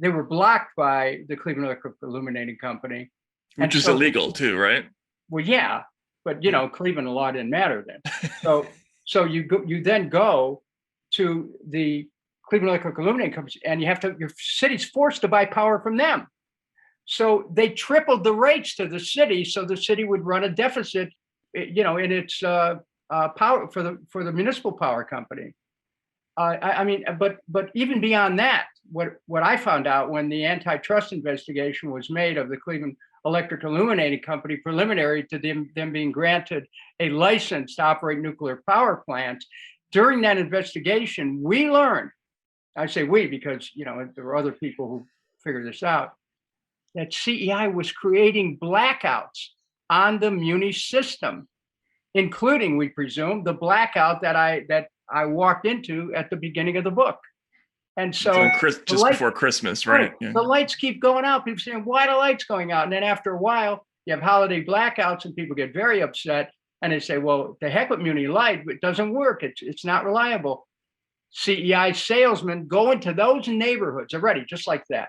S4: they were blocked by the Cleveland Electric Illuminating Company.
S1: Which is illegal too, right?
S4: Well, yeah, but Cleveland, the law didn't matter then. So you then go to the Cleveland Electric Illuminating Company, and your city's forced to buy power from them. So they tripled the rates to the city, so the city would run a deficit, in its power for the municipal power company. But even beyond that, what I found out when the antitrust investigation was made of the Cleveland Electric Illuminating Company, preliminary to them being granted a license to operate nuclear power plants, during that investigation, we learned, I say we because there were other people who figured this out, that CEI was creating blackouts on the Muni system, including, we presume, the blackout that I walked into at the beginning of the book. And so
S1: just before Christmas, right? Yeah.
S4: The lights keep going out. People saying, why are the lights going out? And then after a while, you have holiday blackouts and people get very upset. And they say, well, the heck with Muni Light, it doesn't work. It's not reliable. CEI salesmen go into those neighborhoods already, just like that.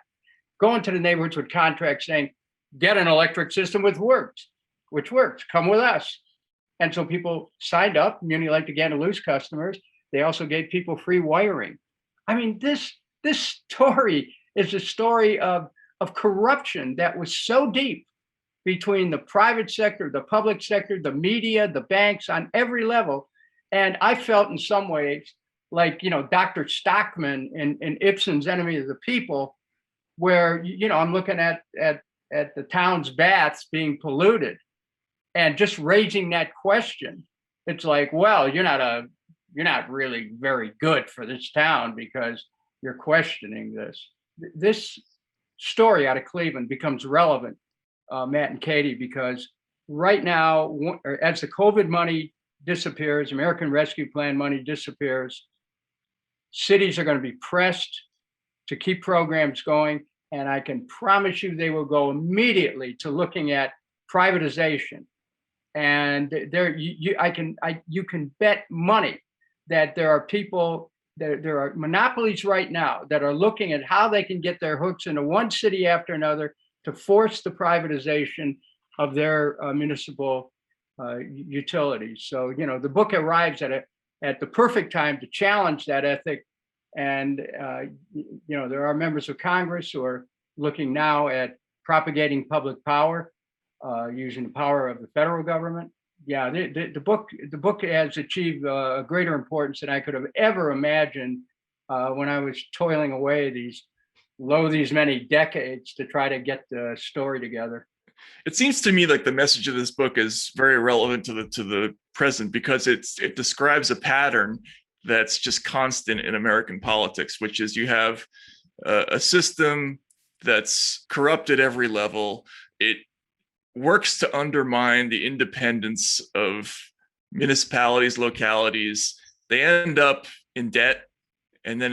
S4: Go into the neighborhoods with contracts saying, get an electric system which works. Come with us. And so people signed up. Muni Light began to lose customers. They also gave people free wiring. I mean, this story is a story of corruption that was so deep between the private sector, the public sector, the media, the banks, on every level. And I felt in some ways like, Dr. Stockman in Ibsen's Enemy of the People, where, I'm looking at the town's baths being polluted and just raising that question. It's like, well, you're not really very good for this town because you're questioning this. This story out of Cleveland becomes relevant, Matt and Katie, because right now, as the COVID money disappears, American Rescue Plan money disappears, cities are going to be pressed to keep programs going. And I can promise you they will go immediately to looking at privatization. And you can bet money that there are people, there are monopolies right now that are looking at how they can get their hooks into one city after another to force the privatization of their municipal utilities. So, the book arrives at the perfect time to challenge that ethic. And, there are members of Congress who are looking now at propagating public power, using the power of the federal government. Yeah, the book has achieved a greater importance than I could have ever imagined when I was toiling away these many decades to try to get the story together.
S1: It seems to me like the message of this book is very relevant to the present because it describes a pattern that's just constant in American politics, which is you have a system that's corrupt at every level. It works to undermine the independence of municipalities, localities. They end up in debt, and then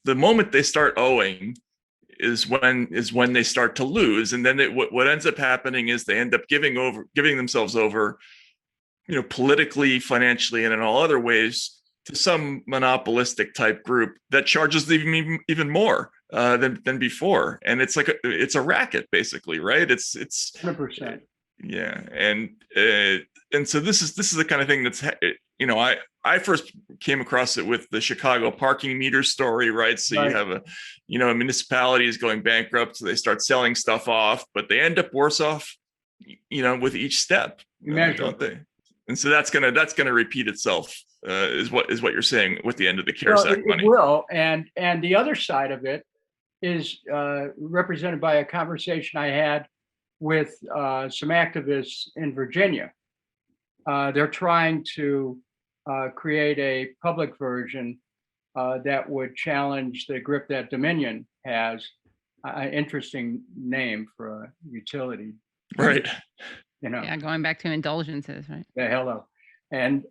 S1: the moment they start owing, is when they start to lose. And then what ends up happening is they end up giving themselves over, politically, financially, and in all other ways to some monopolistic type group that charges them even more than before. And it's like it's a racket, basically, right? It's
S4: 100%.
S1: Yeah, and so this is the kind of thing that's I first came across it with the Chicago parking meter story, right? So
S4: Right.
S1: you have a municipality is going bankrupt, so they start selling stuff off, but they end up worse off, with each step, don't they? And so that's gonna repeat itself, is what you're saying with the end of the CARES Act money.
S4: It will, and the other side of it is represented by a conversation I had with some activists in Virginia. They're trying to create a public version that would challenge the grip that Dominion has. An interesting name for a utility,
S1: right?
S2: Yeah, going back to indulgences, right?
S4: Yeah, hello. And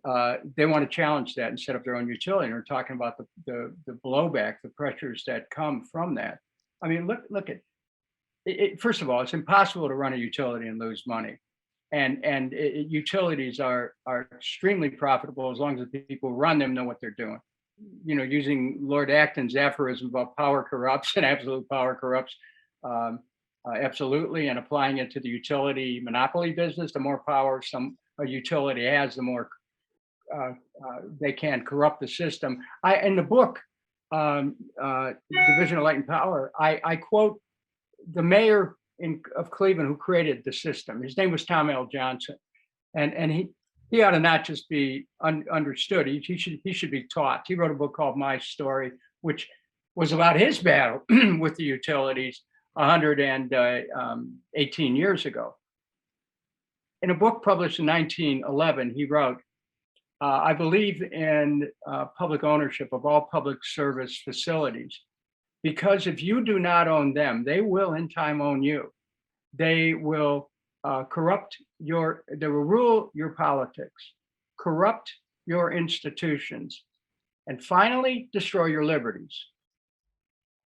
S4: they want to challenge that and set up their own utility. And we're talking about the blowback, the pressures that come from that. I mean, look at it. First of all, it's impossible to run a utility and lose money. And utilities are extremely profitable as long as the people who run them know what they're doing. Using Lord Acton's aphorism about power corrupts and absolute power corrupts, absolutely, and applying it to the utility monopoly business, the more power a utility has, the more they can corrupt the system. In the book, Division of Light and Power, I quote the mayor of Cleveland who created the system. His name was Tom L. Johnson, and he ought to not just be understood. He should be taught. He wrote a book called My Story, which was about his battle with the utilities 118 years ago. In a book published in 1911, he wrote, I believe in public ownership of all public service facilities, because if you do not own them, they will in time own you. They will they will rule your politics, corrupt your institutions, and finally destroy your liberties.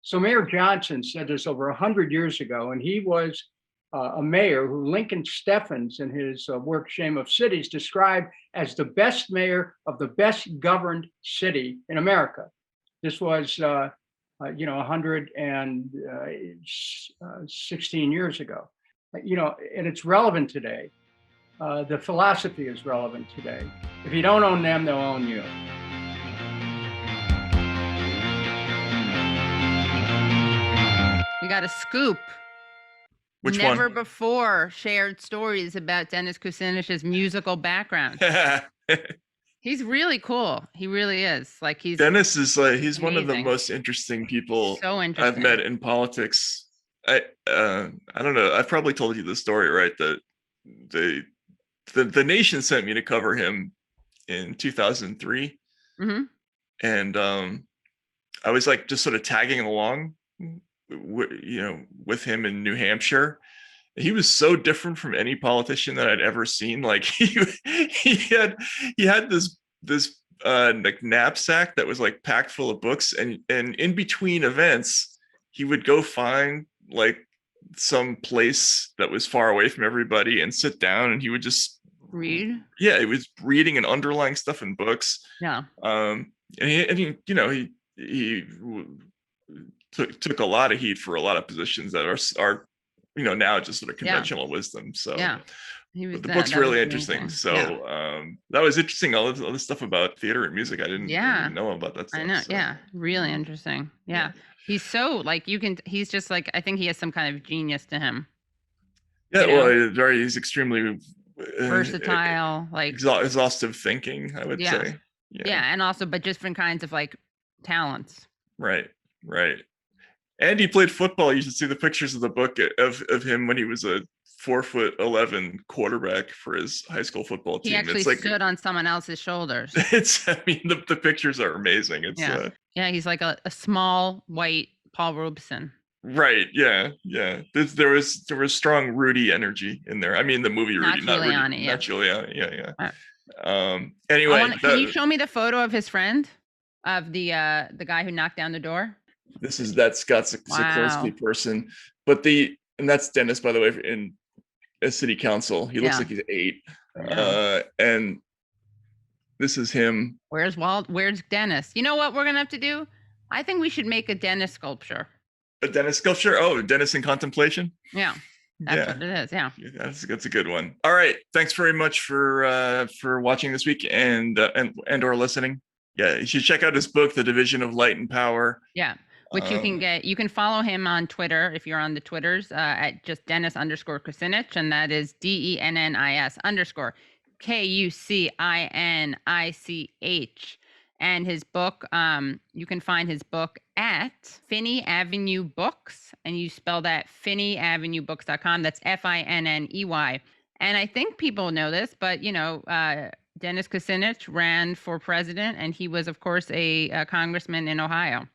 S4: So Mayor Johnson said this over 100 years ago, and he was a mayor who Lincoln Steffens in his work Shame of Cities described as the best mayor of the best governed city in America. This was 116 years ago. And it's relevant today. The philosophy is relevant today. If you don't own them, they'll own you.
S2: We got a scoop.
S1: Which
S2: Never
S1: one?
S2: before shared stories about Dennis Kucinich's musical background. He's really cool. He really is.
S1: Dennis is he's
S2: amazing.
S1: One of the most interesting people
S2: I've
S1: met in politics. I don't know. I've probably told you the story, right? That the Nation sent me to cover him in 2003, and I was just sort of tagging along, with him in New Hampshire. He was so different from any politician that I'd ever seen. He had this knapsack that was packed full of books, and in between events, he would go find some place that was far away from everybody and sit down, and he would just
S2: read.
S1: Yeah, he was reading and underlying stuff in books.
S2: Yeah.
S1: And he took a lot of heat for a lot of positions that are now just sort of conventional wisdom. So
S2: yeah,
S1: the book's really interesting. So that was interesting. All this stuff about theater and music, I didn't know about that stuff.
S2: I know.
S1: So.
S2: Yeah, really interesting. Yeah. He's so he's just I think he has some kind of genius to him.
S1: Yeah, he's extremely
S2: versatile,
S1: exhaustive thinking, I would say.
S2: Yeah, and also but different kinds of talents.
S1: Right. And he played football. You should see the pictures of the book of him when he was a 4'11" quarterback for his high school football team.
S2: He actually stood on someone else's shoulders.
S1: The pictures are amazing. It's
S2: he's like a small white Paul Robeson.
S1: Right. Yeah. There was strong Rudy energy in there. I mean, the movie Rudy, not Giuliani. Not Giuliani. Yeah. Anyway,
S2: can you show me the photo of his friend, of the guy who knocked down the door?
S1: That's Scott Sikorsky person, and that's Dennis, by the way, in as city council. He looks like he's 8. And this is him.
S2: Where's Dennis? You know what we're gonna have to do? I think we should make a Dennis sculpture.
S1: A Dennis sculpture? Oh, Dennis in contemplation?
S2: Yeah. That's what it is. Yeah.
S1: That's a good one. All right. Thanks very much for watching this week and or listening. Yeah, you should check out his book, The Division of Light and Power.
S2: Yeah. Which you can get. You can follow him on Twitter if you're on the Twitters at just Dennis_Kucinich, and that is DENNIS_KUCINICH. And his book, you can find his book at Finney Avenue Books, and you spell that FinneyAvenueBooks.com. That's FINNEY. And I think people know this, but Dennis Kucinich ran for president, and he was, of course, a congressman in Ohio,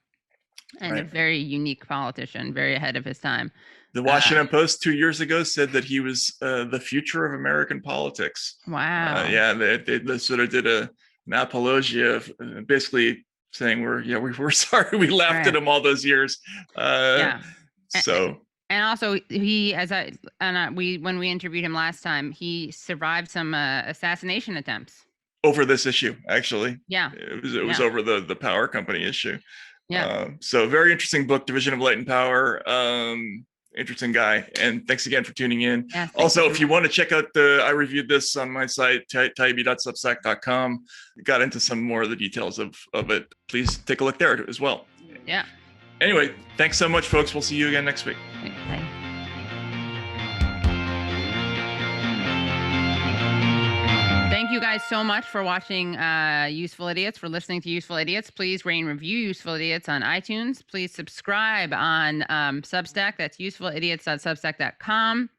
S2: and a very unique politician, very ahead of his time.
S1: The Washington Post 2 years ago said that he was the future of American politics.
S2: Wow.
S1: They sort of did an apologia of basically saying we're sorry we laughed at him all those years.
S2: And also when we interviewed him last time, he survived some assassination attempts
S1: over this issue. Actually, it was over the power company issue. So very interesting book, Division of Light and Power. Interesting guy. And thanks again for tuning in. Also, if you want to check out I reviewed this on my site, taibbi.substack.com. Got into some more of the details of it. Please take a look there as well.
S2: Yeah.
S1: Anyway, thanks so much, folks. We'll see you again next week.
S2: Bye. Thank you guys so much for watching Useful Idiots, for listening to Useful Idiots. Please rate and review Useful Idiots on iTunes. Please subscribe on Substack. That's usefulidiots.substack.com.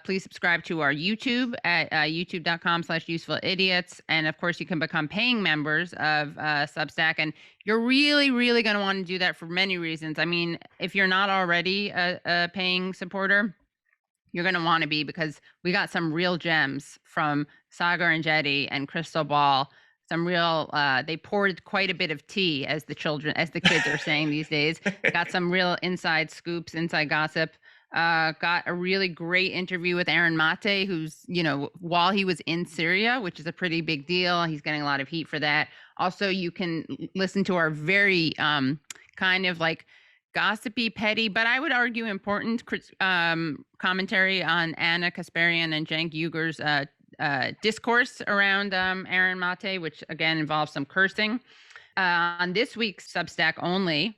S2: Please subscribe to our YouTube at youtube.com/usefulidiots. And of course, you can become paying members of Substack. And you're really, really going to want to do that for many reasons. I mean, if you're not already a paying supporter, you're going to want to be, because we got some real gems from Sagar and Jetty and Crystal Ball. Some real, they poured quite a bit of tea, as the kids are saying these days. Got some real inside scoops, inside gossip. Got a really great interview with Aaron Mate, who's, while he was in Syria, which is a pretty big deal. He's getting a lot of heat for that. Also, you can listen to our very kind of like gossipy, petty, but I would argue important commentary on Anna Kasparian and Cenk Uyghur's discourse around Aaron Mate, which again involves some cursing. On this week's Substack only,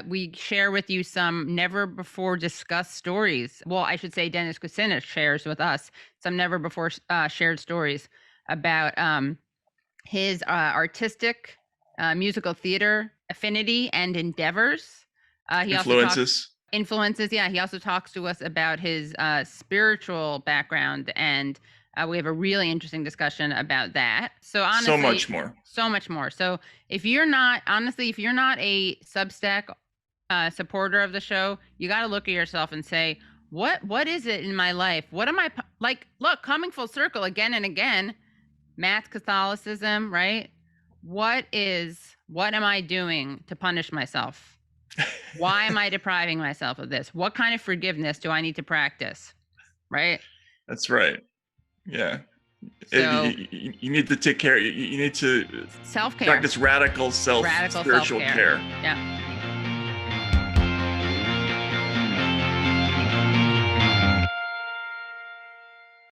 S2: we share with you some never before discussed stories. Well, I should say Dennis Kucinich shares with us some never before shared stories about his artistic musical theater affinity and endeavors.
S1: Influences.
S2: Yeah. He also talks to us about his spiritual background, and we have a really interesting discussion about that. So honestly, so much more. So if you're not a Substack supporter of the show, you got to look at yourself and say, what is it in my life? What am I like? Look, coming full circle again and again, math, Catholicism, right? What am I doing to punish myself? Why am I depriving myself of this? What kind of forgiveness do I need to practice? Right?
S1: That's right. Yeah.
S2: So,
S1: you need to take care. You need to
S2: self-care.
S1: Practice radical spiritual care.
S2: Yeah.